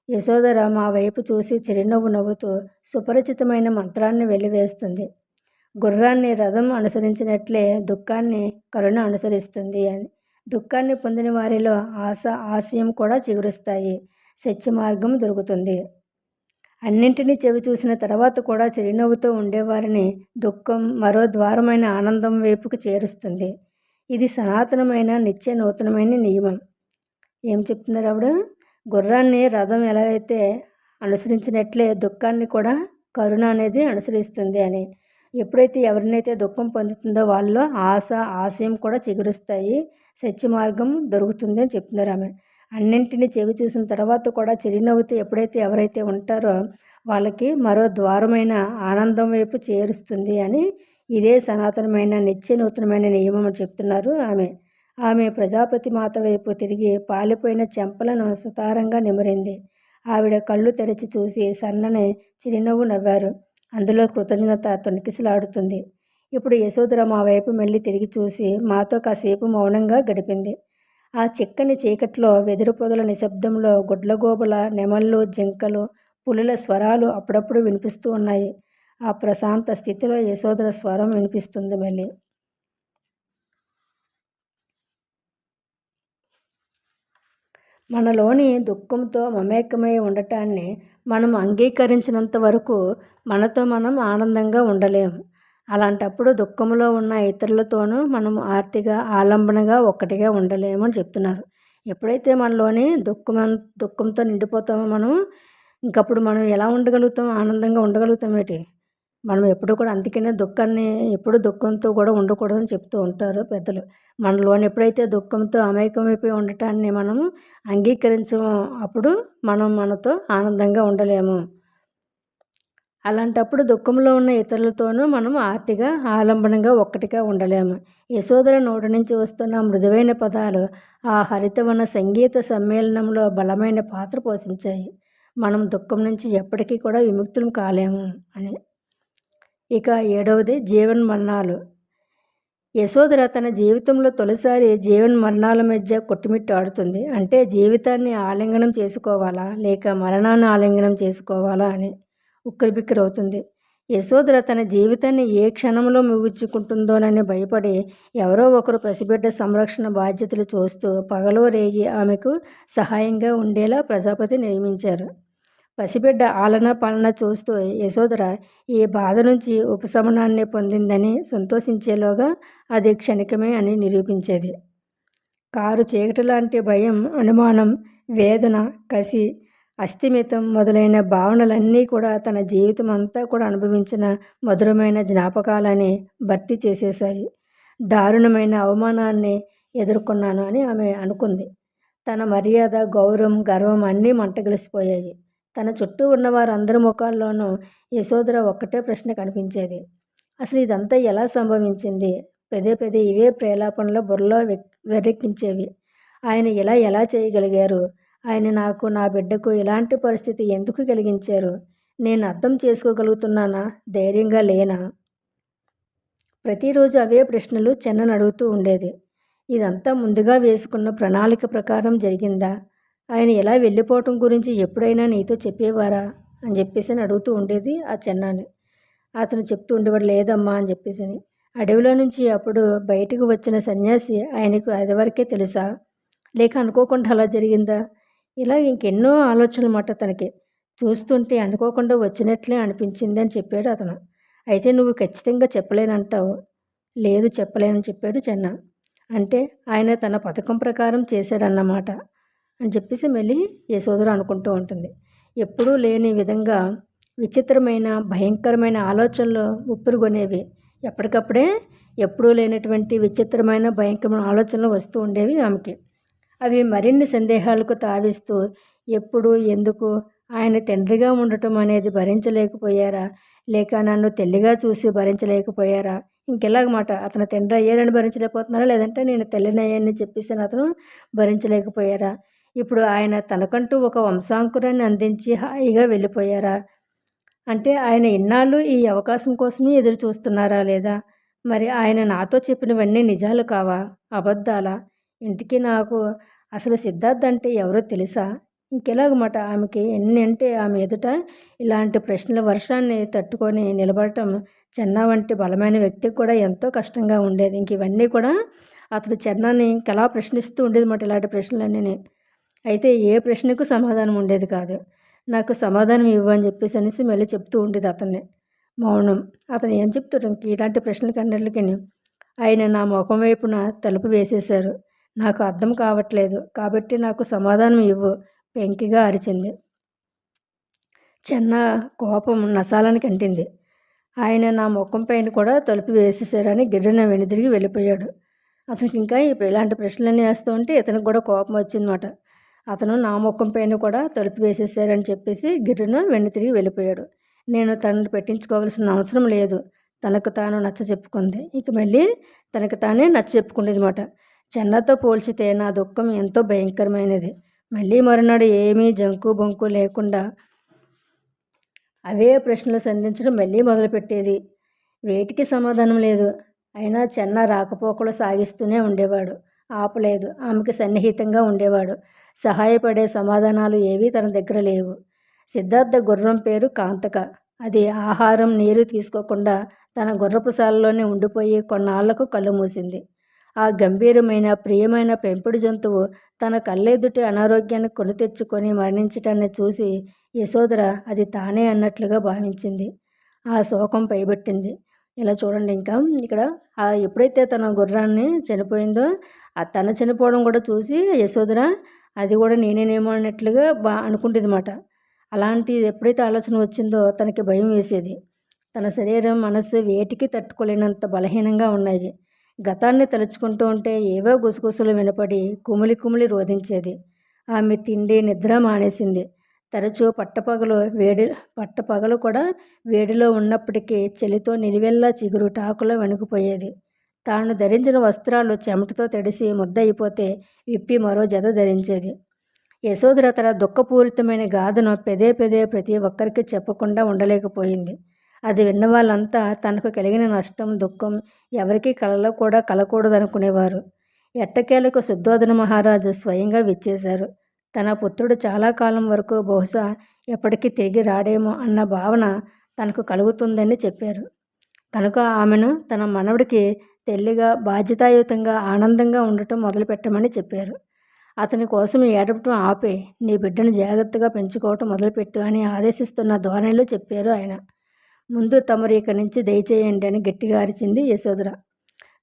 యశోధర మా వైపు చూసి చిరునవ్వు నవ్వుతూ సుపరిచితమైన మంత్రాన్ని వెలివేస్తుంది. గుర్రాన్ని రథం అనుసరించినట్లే దుఃఖాన్ని కరుణ అనుసరిస్తుంది అని. దుఃఖాన్ని పొందిన వారిలో ఆశయం కూడా చిగురుస్తాయి. సత్య మార్గం దొరుకుతుంది. అన్నింటినీ చెవి చూసిన తర్వాత కూడా చిరునవ్వుతో ఉండేవారిని దుఃఖం మరో ద్వారమైన ఆనందం వైపుకు చేరుస్తుంది. ఇది సనాతనమైన నిత్య నూతనమైన నియమం. ఏం చెప్తున్నారు ఆవిడ? గుర్రాన్ని రథం ఎలా అయితే అనుసరించినట్లే దుఃఖాన్ని కూడా కరుణ అనేది అనుసరిస్తుంది అని. ఎప్పుడైతే ఎవరినైతే దుఃఖం పొందుతుందో వాళ్ళలో ఆశయం కూడా చిగురుస్తాయి. సత్య మార్గం దొరుకుతుంది అని చెప్తున్నారు ఆమె. అన్నింటినీ చెవి చూసిన తర్వాత కూడా చిరునవ్వుతో ఎప్పుడైతే ఎవరైతే ఉంటారో వాళ్ళకి మరో ద్వారమైన ఆనందం వైపు చేరుస్తుంది అని, ఇదే సనాతనమైన నిత్య నూతనమైన నియమం అని చెప్తున్నారు ఆమె. ఆమె ప్రజాపతి మాత వైపు తిరిగి పాలిపోయిన చెంపలను సుతారంగా నిమిరింది. ఆవిడ కళ్ళు తెరిచి చూసి సన్నని చిరునవ్వు నవ్వారు. అందులో కృతజ్ఞత తొణికిసలాడుతుంది. ఇప్పుడు యశోధర మా వైపు మళ్ళీ తిరిగి చూసి మాతో కాసేపు మౌనంగా గడిపింది. ఆ చిక్కని చీకట్లో వెదురు పొదల నిశ్శబ్దంలో గుడ్లగోబుల, నెమళ్ళు, జింకలు, పులుల స్వరాలు అప్పుడప్పుడు వినిపిస్తూ ఉన్నాయి. ఆ ప్రశాంత స్థితిలో యశోధర స్వరం వినిపిస్తుంది మళ్ళీ. మనలోని దుఃఖంతో మమేకమై ఉండటాన్ని మనం అంగీకరించినంత వరకు మనతో మనం ఆనందంగా ఉండలేము. అలాంటప్పుడు దుఃఖంలో ఉన్న ఇతరులతోనూ మనం ఆలంబనగా ఒక్కటిగా ఉండలేము అని చెప్తున్నారు. ఎప్పుడైతే మనలోని దుఃఖంతో నిండిపోతామో ఇంకప్పుడు మనం ఎలా ఉండగలుగుతాం? ఆనందంగా ఉండగలుగుతాం ఏంటి? మనం ఎప్పుడు కూడా అందుకనే ఎప్పుడు దుఃఖంతో కూడా ఉండకూడదని చెప్తూ ఉంటారు పెద్దలు. మనలోని ఎప్పుడైతే దుఃఖంతో అమైకమైపోయి ఉండటాన్ని మనము అంగీకరించమో అప్పుడు మనం మనతో ఆనందంగా ఉండలేము. అలాంటప్పుడు దుఃఖంలో ఉన్న ఇతరులతోనూ మనం ఆలంబనంగా ఒక్కటిగా ఉండలేము. యశోధర నోటి నుంచి వస్తున్న మృదువైన పదాలు ఆ హరితవన సంగీత సమ్మేళనంలో బలమైన పాత్ర పోషించాయి. మనం దుఃఖం నుంచి ఎప్పటికీ కూడా విముక్తులం కాలేము అని. ఇక 7వది జీవన్మరణాలు. యశోధర తన జీవితంలో తొలిసారి జీవన మరణాల మధ్య కొట్టుమిట్టాడుతుంది. అంటే జీవితాన్ని ఆలింగనం చేసుకోవాలా? లేక మరణాన్ని ఆలింగనం చేసుకోవాలా అని ఉక్కిరిబిక్కిరవుతుంది. యశోధర తన జీవితాన్ని ఏ క్షణంలో ముగించుకుంటుందోనని భయపడి ఎవరో ఒకరు పసిబిడ్డ సంరక్షణ బాధ్యతలు చూస్తూ పగలో రేగి ఆమెకు సహాయంగా ఉండేలా ప్రజాపతి నియమించారు. పసిబిడ్డ ఆలనా పాలన చూస్తూ యశోధర ఈ బాధ నుంచి ఉపశమనాన్ని పొందిందని సంతోషించేలోగా అది క్షణికమే అని నిరూపించేది. కారు చీకటి లాంటి భయం, అనుమానం, వేదన, కసి, అస్థిమితం మొదలైన భావనలన్నీ కూడా తన జీవితం అంతా కూడా అనుభవించిన మధురమైన జ్ఞాపకాలని భర్తీ చేసేశాయి. దారుణమైన అవమానాన్ని ఎదుర్కొన్నాను అని ఆమె అనుకుంది. తన మర్యాద, గౌరవం, గర్వం అన్నీ మంటగలిసిపోయాయి. తన చుట్టూ ఉన్న వారందరి ముఖాల్లోనూ యశోధర ఒక్కటే ప్రశ్న కనిపించేది. అసలు ఇదంతా ఎలా సంభవించింది? పదే పదే ఇవే ప్రేలాపనలు బుర్రలో వెర్రెక్కించేవి. ఆయన ఎలా చేయగలిగారు? ఆయన నాకు, నా బిడ్డకు ఇలాంటి పరిస్థితి ఎందుకు కలిగించారు? నేను అర్థం చేసుకోగలుగుతున్నానా? ధైర్యంగా లేనా? ప్రతిరోజు అవే ప్రశ్నలు చెన్నను అడుగుతూ ఉండేది. ఇదంతా ముందుగా వేసుకున్న ప్రణాళిక ప్రకారం జరిగిందా? ఆయన ఎలా వెళ్ళిపోవటం గురించి ఎప్పుడైనా నీతో చెప్పేవారా అని చెప్పేసి అడుగుతూ ఉండేది ఆ చెన్నాని. అతను చెప్తూ ఉండేవాడు, లేదమ్మా అని చెప్పేసి. అడవిలో నుంచి అప్పుడు బయటకు వచ్చిన సన్యాసి ఆయనకు అదివరకే తెలుసా? లేక అనుకోకుండా అలా జరిగిందా? ఇలా ఇంకెన్నో ఆలోచనలు మాట తనకి. చూస్తుంటే అనుకోకుండా వచ్చినట్లే అనిపించింది అని చెప్పాడు అతను. అయితే నువ్వు ఖచ్చితంగా చెప్పలేనంటావు. లేదు, చెప్పలేనని చెప్పాడు చెన్న. అంటే ఆయన తన పథకం ప్రకారం చేశారన్నమాట అని చెప్పేసి మళ్ళీ యశోధర అనుకుంటూ ఉంటుంది. ఎప్పుడూ లేని విధంగా విచిత్రమైన, భయంకరమైన ఆలోచనలు ఉప్పురుగొనేవి. ఎప్పటికప్పుడే ఎప్పుడూ లేనటువంటి విచిత్రమైన, భయంకరమైన ఆలోచనలు వస్తూ ఉండేవి ఆమెకి. అవి మరిన్ని సందేహాలకు తావిస్తూ ఎప్పుడు, ఎందుకు ఆయన తండ్రిగా ఉండటం అనేది భరించలేకపోయారా? లేక నన్ను తల్లిగా చూసి భరించలేకపోయారా? ఇంకెలాగమాట అతను తండ్రి అయ్యాడని భరించలేకపోతున్నారా? లేదంటే నేను తల్లినయ్యానని చెప్పేసి అతను భరించలేకపోయారా? ఇప్పుడు ఆయన తనకంటూ ఒక వంశాంకురాన్ని అందించి హాయిగా వెళ్ళిపోయారా? అంటే ఆయన ఇన్నాళ్ళు ఈ అవకాశం కోసమే ఎదురు చూస్తున్నారా లేదా? మరి ఆయన నాతో చెప్పినవన్నీ నిజాలు కావా? అబద్ధాలా? ఇంతకీ నాకు అసలు సిద్ధార్థ్ అంటే ఎవరో తెలుసా? ఇంకెలాగమాట ఆమెకి ఎన్ని అంటే ఆమె ఎదుట ఇలాంటి ప్రశ్నల వర్షాన్ని తట్టుకొని నిలబడటం చెన్నా వంటి బలమైన వ్యక్తికి కూడా ఎంతో కష్టంగా ఉండేది. ఇంక ఇవన్నీ కూడా అతను చెన్నాని ఇంకెలా ప్రశ్నిస్తూ ఉండేది మాట, ఇలాంటి ప్రశ్నలన్నీ. అయితే ఏ ప్రశ్నకు సమాధానం ఉండేది కాదు. నాకు సమాధానం ఇవ్వు అని చెప్పేసి అనేసి మళ్ళీ చెప్తూ ఉండేది అతన్ని. మౌనం. అతను ఏం చెప్తాడు ఇంక ఇలాంటి ప్రశ్నలకి అన్నిటికీ. ఆయన నా ముఖం వైపున తలుపు వేసేశారు. నాకు అర్థం కావట్లేదు కాబట్టి నాకు సమాధానం ఇవ్వు పెంకిగా అరిచింది. చెన్న కోపం నసాలని కంటింది. ఆయన నా ముఖం పైన కూడా తలుపు వేసేశారని గిర్రన వెనుదిరిగి వెళ్ళిపోయాడు. అతనికి ఇంకా ఇప్పుడు ఇలాంటి ప్రశ్నలన్నీ వేస్తూ ఉంటే ఇతనికి కూడా కోపం వచ్చిందన్నమాట. అతను నా ముఖం పైన కూడా తలుపు వేసేసారని చెప్పేసి గిర్రున వెన్ను తిరిగి వెళ్ళిపోయాడు. నేను తనను పెట్టించుకోవాల్సిన అవసరం లేదు. తనకు తాను నచ్చ చెప్పుకుంది. ఇక మళ్ళీ తనకు తానే నచ్చ చెప్పుకునేది మాట. చెన్నతో పోల్చితే నా దుఃఖం ఎంతో భయంకరమైనది. మళ్ళీ మరునాడు ఏమీ జంకు బొంకు లేకుండా అవే ప్రశ్నలు సంధించడం మళ్ళీ మొదలుపెట్టేది. వేటికి సమాధానం లేదు. అయినా చెన్న రాకపోకలు సాగిస్తూనే ఉండేవాడు. ఆపలేదు. ఆమెకి సన్నిహితంగా ఉండేవాడు. సహాయపడే సమాధానాలు ఏవీ తన దగ్గర లేవు. సిద్ధార్థ గుర్రం పేరు కాంతక. అది ఆహారం, నీరు తీసుకోకుండా తన గుర్రపుశాలలోనే ఉండిపోయి కొన్నాళ్లకు కళ్ళు మూసింది. ఆ గంభీరమైన, ప్రియమైన పెంపుడు జంతువు తన కళ్ళెదుటి అనారోగ్యాన్ని కొని తెచ్చుకొని మరణించటాన్ని చూసి యశోధర అది తానే అన్నట్లుగా భావించింది. ఆ శోకం పైబట్టింది. ఇలా చూడండి, ఇంకా ఇక్కడ ఎప్పుడైతే తన గుర్రాన్ని చనిపోయిందో తన చనిపోవడం కూడా చూసి యశోధర అది కూడా నేనేనేమో అన్నట్లుగా అనుకుంటుంది మాట. అలాంటి ఎప్పుడైతే ఆలోచన వచ్చిందో తనకి భయం వేసేది. తన శరీరం, మనస్సు వేటికి తట్టుకోలేనంత బలహీనంగా ఉన్నాయి. గతాన్ని తలుచుకుంటూ ఉంటే ఏవో గుసగుసలు వినపడి కుమిలి కుమిలి రోధించేది. ఆమె తిండి, నిద్ర మానేసింది. తరచూ పట్టపగలు కూడా వేడిలో ఉన్నప్పటికీ చలితో నిలువెల్లా చిగురుటాకులో వణికిపోయేది. తాను ధరించిన వస్త్రాలు చెమటతో తడిసి ముద్దయిపోతే విప్పి మరో జత ధరించేది. యశోధర తన దుఃఖపూరితమైన గాథను పెదే ప్రతి ఒక్కరికి చెప్పకుండా ఉండలేకపోయింది. అది విన్న వాళ్ళంతా తనకు కలిగిన నష్టం, దుఃఖం ఎవరికీ కలలో కూడా కలకూడదనుకునేవారు. ఎట్టకేలకు శుద్ధోదన మహారాజు స్వయంగా విచ్చేశారు. తన పుత్రుడు చాలా కాలం వరకు బహుశా ఎప్పటికీ తిరిగి రాడేమో అన్న భావన తనకు కలుగుతుందని చెప్పారు. కనుక ఆమెను తన మనవడికి తెల్లిగా, బాధ్యతాయుతంగా, ఆనందంగా ఉండటం మొదలుపెట్టమని చెప్పారు. అతని కోసం ఏడవటం ఆపే, నీ బిడ్డను జాగ్రత్తగా పెంచుకోవటం మొదలుపెట్టు అని ఆదేశిస్తున్న ధోరణిలో చెప్పారు ఆయన. ముందు తమరు ఇక్కడి నుంచి దయచేయండి అని గట్టిగా అరిచింది యశోధర.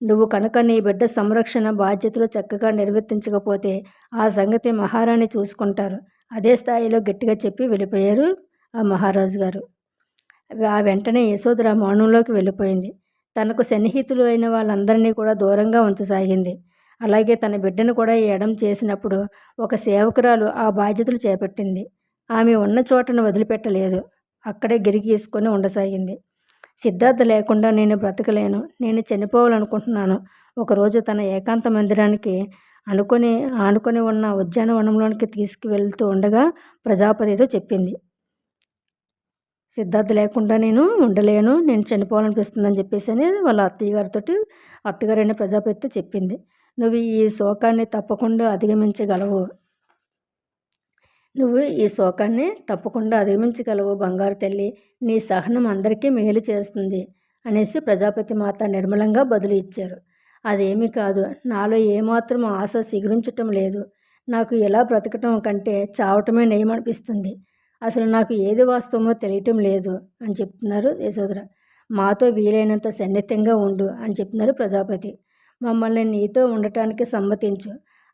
నువ్వు కనుక నీ బిడ్డ సంరక్షణ బాధ్యతలు చక్కగా నిర్వర్తించకపోతే ఆ సంగతి మహారాణి చూసుకుంటారు. అదే స్థాయిలో గట్టిగా చెప్పి వెళ్ళిపోయారు ఆ మహారాజు గారు. ఆ వెంటనే యశోధర మౌనంలోకి వెళ్ళిపోయింది. తనకు సన్నిహితులు అయిన వాళ్ళందరినీ కూడా దూరంగా ఉంచసాగింది. అలాగే తన బిడ్డను కూడా ఎడం చేసినప్పుడు ఒక సేవకురాలు ఆ బాధ్యతలు చేపట్టింది. ఆమె ఉన్న చోటను వదిలిపెట్టలేదు. అక్కడే గిరిగీసుకొని ఉండసాగింది. సిద్ధార్థ లేకుండా నేను బ్రతకలేను, నేను చనిపోవాలనుకుంటున్నాను. ఒకరోజు తన ఏకాంత మందిరానికి ఆనుకొని ఉన్న ఉద్యానవనంలోనికి తీసుకువెళ్తూ ఉండగా ప్రజాపతితో చెప్పింది. సిద్ధార్థ లేకుండా నేను ఉండలేను, నేను చనిపోవాలనిపిస్తుందని చెప్పేసి అని వాళ్ళ అత్తగారైన ప్రజాపతితో చెప్పింది. నువ్వు ఈ శోకాన్ని తప్పకుండా అధిగమించగలవు బంగారు తల్లి. నీ సహనం అందరికీ మేలు చేస్తుంది అనేసి ప్రజాపతి మాత నిర్మలంగా బదులు ఇచ్చారు. అదేమీ కాదు, నాలో ఏమాత్రం ఆశ సిగురించటం లేదు. నాకు ఎలా బ్రతకటం కంటే చావటమే నయమనిపిస్తుంది. అసలు నాకు ఏది వాస్తవమో తెలియటం లేదు అని చెప్తున్నారు యశోధర. మాతో వీలైనంత సన్నిహితంగా ఉండు అని చెప్తున్నారు ప్రజాపతి. మమ్మల్ని నీతో ఉండటానికి సమ్మతించు.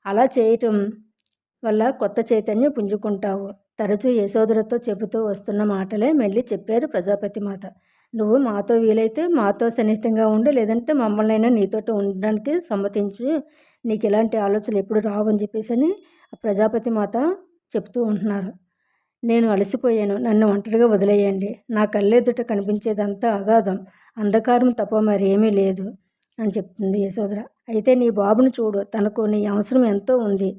అలా చేయటం వల్ల కొత్త చైతన్యం పుంజుకుంటావు. తరచూ యశోధరతో చెబుతూ వస్తున్న మాటలే మళ్ళీ చెప్పారు ప్రజాపతి మాత. నువ్వు మాతో వీలైతే మాతో సన్నిహితంగా ఉండు, లేదంటే మమ్మల్నైనా నీతోటి ఉండడానికి సమ్మతించు. నీకు ఇలాంటి ఆలోచనలు ఎప్పుడు రావని చెప్పేసి అని ప్రజాపతి మాత చెప్తూ ఉంటున్నారు. నేను అలసిపోయాను, నన్ను ఒంటరిగా వదిలేయండి. నా కళ్ళెదుట కనిపించేదంతా అగాధం, అంధకారం తప్ప మరేమీ లేదు అని చెప్తుంది యశోధర. అయితే నీ బాబును చూడు, తనకు నీ అవసరం ఎంతో ఉంది.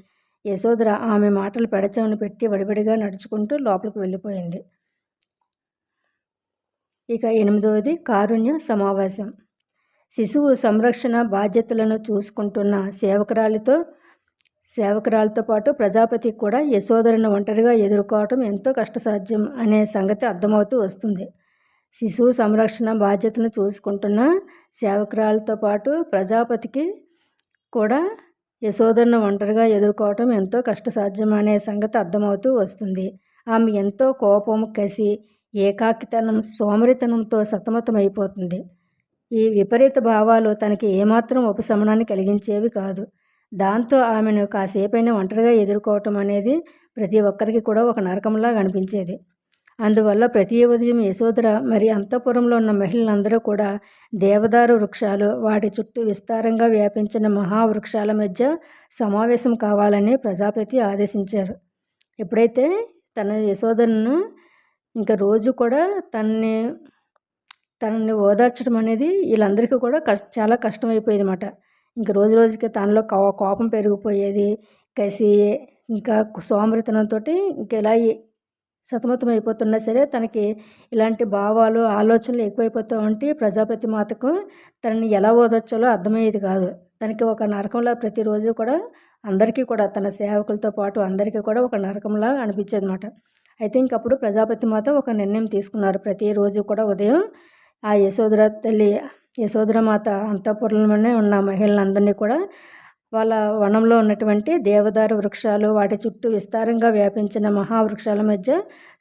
యశోధర ఆమె మాటలు పెడచెవిన పెట్టి వడివడిగా నడుచుకుంటూ లోపలికి వెళ్ళిపోయింది. ఇక 8వది కారుణ్య సమావేశం. శిశువు సంరక్షణ బాధ్యతలను చూసుకుంటున్న సేవకురాలతో పాటు ప్రజాపతి కూడా యశోధరను ఒంటరిగా ఎదుర్కోవటం ఎంతో కష్టసాధ్యం అనే సంగతి అర్థమవుతూ వస్తుంది. శిశువు సంరక్షణ బాధ్యతలను చూసుకుంటున్న సేవకురాలతో పాటు ప్రజాపతికి కూడా యశోధరను ఒంటరిగా ఎదుర్కోవటం ఎంతో కష్టసాధ్యం అనే సంగతి అర్థమవుతూ వస్తుంది. ఆమె ఎంతో కోపం, కసి, ఏకాకితనం, సోమరితనంతో సతమతమైపోతుంది. ఈ విపరీత భావాలు తనకి ఏమాత్రం ఉపశమనాన్ని కలిగించేవి కాదు. దాంతో ఆమెను కాసేపైనా ఒంటరిగా ఎదుర్కోవటం అనేది ప్రతి ఒక్కరికి కూడా ఒక నరకంలా అనిపించేది. అందువల్ల ప్రతి ఉదయం యశోధర మరి అంతఃపురంలో ఉన్న మహిళలందరూ కూడా దేవదారు వృక్షాలు, వాటి చుట్టూ విస్తారంగా వ్యాపించిన మహావృక్షాల మధ్య సమావేశం కావాలని ప్రజాపతి ఆదేశించారు. ఎప్పుడైతే తన యశోధరను ఇంకా రోజు కూడా తనని ఓదార్చడం అనేది వీళ్ళందరికీ కూడా చాలా కష్టమైపోయేది అన్నమాట. ఇంక రోజు రోజుకి తనలో కోపం పెరిగిపోయేది, కసి, ఇంకా సోమరితనంతో ఇంక ఇలా సతమతం అయిపోతున్నా సరే తనకి ఇలాంటి భావాలు, ఆలోచనలు ఎక్కువైపోతూ ఉంటే ప్రజాపతి మాతకు తనని ఎలా ఓదార్చాలో అర్థమయ్యేది కాదు. తనకి ఒక నరకంలా ప్రతిరోజు కూడా అందరికీ కూడా తన సేవకులతో పాటు అందరికీ కూడా ఒక నరకంలా అనిపించేది అన్నమాట. అయితే ఇంకప్పుడు ప్రజాపతి మాత ఒక నిర్ణయం తీసుకున్నారు. ప్రతిరోజు కూడా ఉదయం ఆ యశోధర మాత అంతఃపురంలోనే ఉన్న మహిళలందరినీ కూడా వాళ్ళ వనంలో ఉన్నటువంటి దేవదారు వృక్షాలు, వాటి చుట్టూ విస్తారంగా వ్యాపించిన మహావృక్షాల మధ్య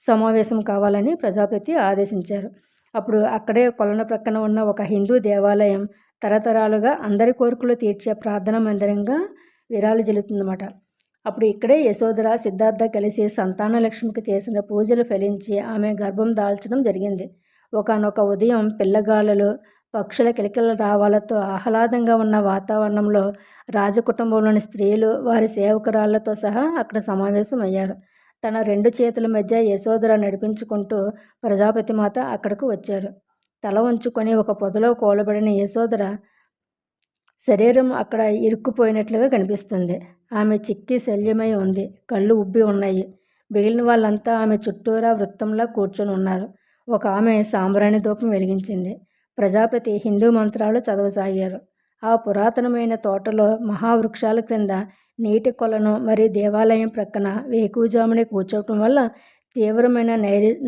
సమావేశం కావాలని ప్రజాపతి ఆదేశించారు. అప్పుడు అక్కడే కొలను ప్రక్కన ఉన్న ఒక హిందూ దేవాలయం తరతరాలుగా అందరి కోరికలు తీర్చే ప్రార్థనా మందిరంగా విరాళిల్లుతుందన్నమాట. అప్పుడు ఇక్కడే యశోధర, సిద్ధార్థ కలిసి సంతాన లక్ష్మికి చేసిన పూజలు ఫలించి ఆమె గర్భం దాల్చడం జరిగింది. ఒకానొక ఉదయం పిల్లగాళ్ళలు, పక్షుల కిలకిల రావాలతో ఆహ్లాదంగా ఉన్న వాతావరణంలో రాజకుటుంబంలోని స్త్రీలు, వారి సేవకురాళ్లతో సహా అక్కడ సమావేశం అయ్యారు. తన 2 చేతుల మధ్య యశోధర నడిపించుకుంటూ ప్రజాపతి మాత అక్కడకు వచ్చారు. తల వంచుకొని ఒక పొదలో కూలబడిన యశోధర శరీరం అక్కడ ఇరుక్కుపోయినట్లుగా కనిపిస్తుంది. ఆమె చిక్కి శల్యమై ఉంది, కళ్ళు ఉబ్బి ఉన్నాయి. మిగిలిన వాళ్ళంతా ఆమె చుట్టూరా వృత్తంలా కూర్చొని ఉన్నారు. ఒక ఆమె సాంబ్రాణి ధూపం వెలిగించింది. ప్రజాపతి హిందూ మంత్రాలు చదవసాగారు. ఆ పురాతనమైన తోటలో మహావృక్షాల క్రింద నీటి కొలను మరి దేవాలయం ప్రక్కన వేకువజామునే కూర్చోవటం వల్ల తీవ్రమైన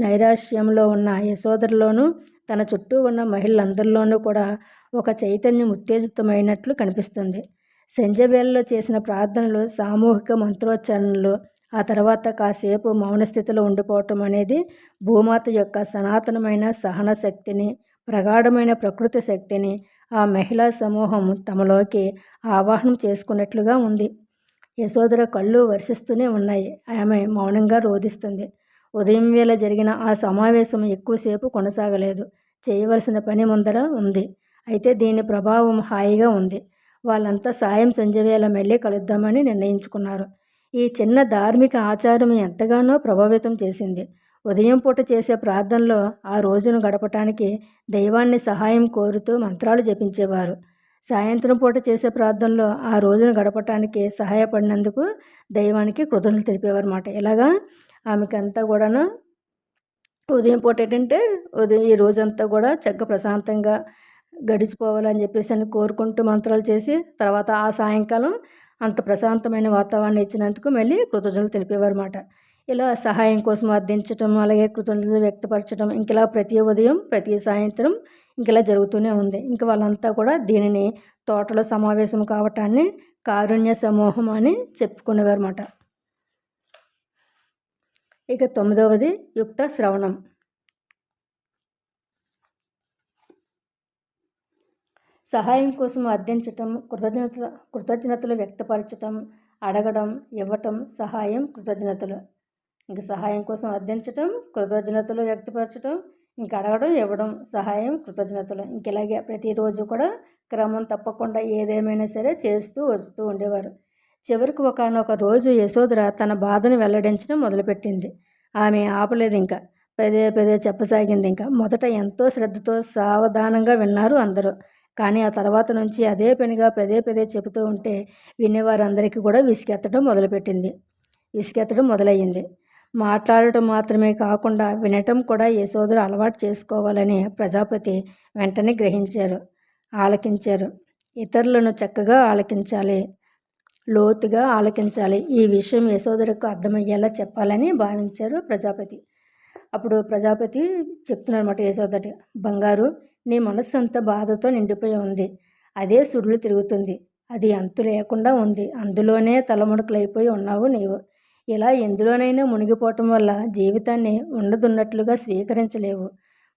నైరాశ్యంలో ఉన్న యశోదరలోనూ తన చుట్టూ ఉన్న మహిళలందరిలోనూ కూడా ఒక చైతన్యం ఉత్తేజితమైనట్లు కనిపిస్తుంది. సంధ్యవేళలో చేసిన ప్రార్థనలు, సామూహిక మంత్రోచ్చారణలు, ఆ తర్వాత కాసేపు మౌనస్థితిలో ఉండిపోవటం అనేది భూమాత యొక్క సనాతనమైన సహన శక్తిని, ప్రగాఢమైన ప్రకృతి శక్తిని ఆ మహిళా సమూహం తమలోకి ఆవాహనం చేసుకున్నట్లుగా ఉంది. యశోదర కళ్ళు వర్షిస్తూనే ఉన్నాయి. ఆమె మౌనంగా రోధిస్తుంది. ఉదయం వేళ జరిగిన ఆ సమావేశం ఎక్కువసేపు కొనసాగలేదు. చేయవలసిన పని ముందర ఉంది. అయితే దీని ప్రభావం హాయిగా ఉంది. వాళ్ళంతా సాయం సంధ్యవేళ మళ్ళీ కలుద్దామని నిర్ణయించుకున్నారు. ఈ చిన్న ధార్మిక ఆచారం ఎంతగానో ప్రభావితం చేసింది. ఉదయం పూట చేసే ప్రార్థనలో ఆ రోజును గడపటానికి దైవాన్ని సహాయం కోరుతూ మంత్రాలు జపించేవారు. సాయంత్రం పూట చేసే ప్రార్థనలో ఆ రోజును గడపటానికి సహాయపడినందుకు దైవానికి కృతజ్ఞతలు తెలిపేవారన్నమాట. ఇలాగా ఆమెకంతా కూడాను ఉదయం పూట ఏంటంటే ఈ రోజంతా కూడా చక్కగా ప్రశాంతంగా గడిచిపోవాలని చెప్పేసి అని కోరుకుంటూ మంత్రాలు చేసి తర్వాత ఆ సాయంకాలం అంత ప్రశాంతమైన వాతావరణం ఇచ్చినందుకు మళ్ళీ కృతజ్ఞతలు తెలిపేవారన్నమాట. ఇలా సహాయం కోసం అర్థించటం, అలాగే కృతజ్ఞతలు వ్యక్తపరచడం ఇంకలా ప్రతి ఉదయం ప్రతి సాయంత్రం ఇంకలా జరుగుతూనే ఉంది. ఇంక వాళ్ళంతా కూడా దీనిని తోటలో సమావేశం కావటాన్ని కారుణ్య సమూహం అని చెప్పుకునేవారన్నమాట. ఇక 9వది యుక్త శ్రవణం. సహాయం కోసం అర్థించటం, కృతజ్ఞతలు వ్యక్తపరచటం, అడగడం, ఇవ్వటం, సహాయం, కృతజ్ఞతలు. ఇంక సహాయం కోసం అర్థించటం, కృతజ్ఞతలు వ్యక్తపరచటం, ఇంక అడగడం, ఇవ్వడం, సహాయం, కృతజ్ఞతలు. ఇంక ఇలాగే ప్రతిరోజు కూడా క్రమం తప్పకుండా ఏదేమైనా సరే చేస్తూ వస్తూ ఉండేవారు. చివరికి ఒకానొక రోజు యశోదర తన బాధను వెల్లడించడం మొదలుపెట్టింది. ఆమె ఆపలేదు. ఇంకా పదే పదే చెప్పసాగింది. ఇంకా మొదట ఎంతో శ్రద్ధతో సావధానంగా విన్నారు అందరూ. కానీ ఆ తర్వాత నుంచి అదే పనిగా పదే పదే చెబుతూ ఉంటే వినేవారందరికీ కూడా విసుగెత్తడం మొదలయ్యింది. మాట్లాడటం మాత్రమే కాకుండా వినటం కూడా యశోదర అలవాటు చేసుకోవాలని ప్రజాపతి వెంటనే ఆలకించారు. ఇతరులను చక్కగా ఆలకించాలి, లోతుగా ఆలకించాలి. ఈ విషయం యశోదరకు అర్థమయ్యేలా చెప్పాలని భావించారు ప్రజాపతి. అప్పుడు ప్రజాపతి చెప్తున్నారన్నమాట యశోదరి, బంగారు, నీ మనస్సు అంతా బాధతో నిండిపోయి ఉంది. అదే సుడులు తిరుగుతుంది. అది అంతు లేకుండా ఉంది. అందులోనే తలమునకలైపోయి ఉన్నావు నీవు. ఇలా ఎందులోనైనా మునిగిపోవటం వల్ల జీవితాన్ని ఉన్నదున్నట్లుగా స్వీకరించలేవు.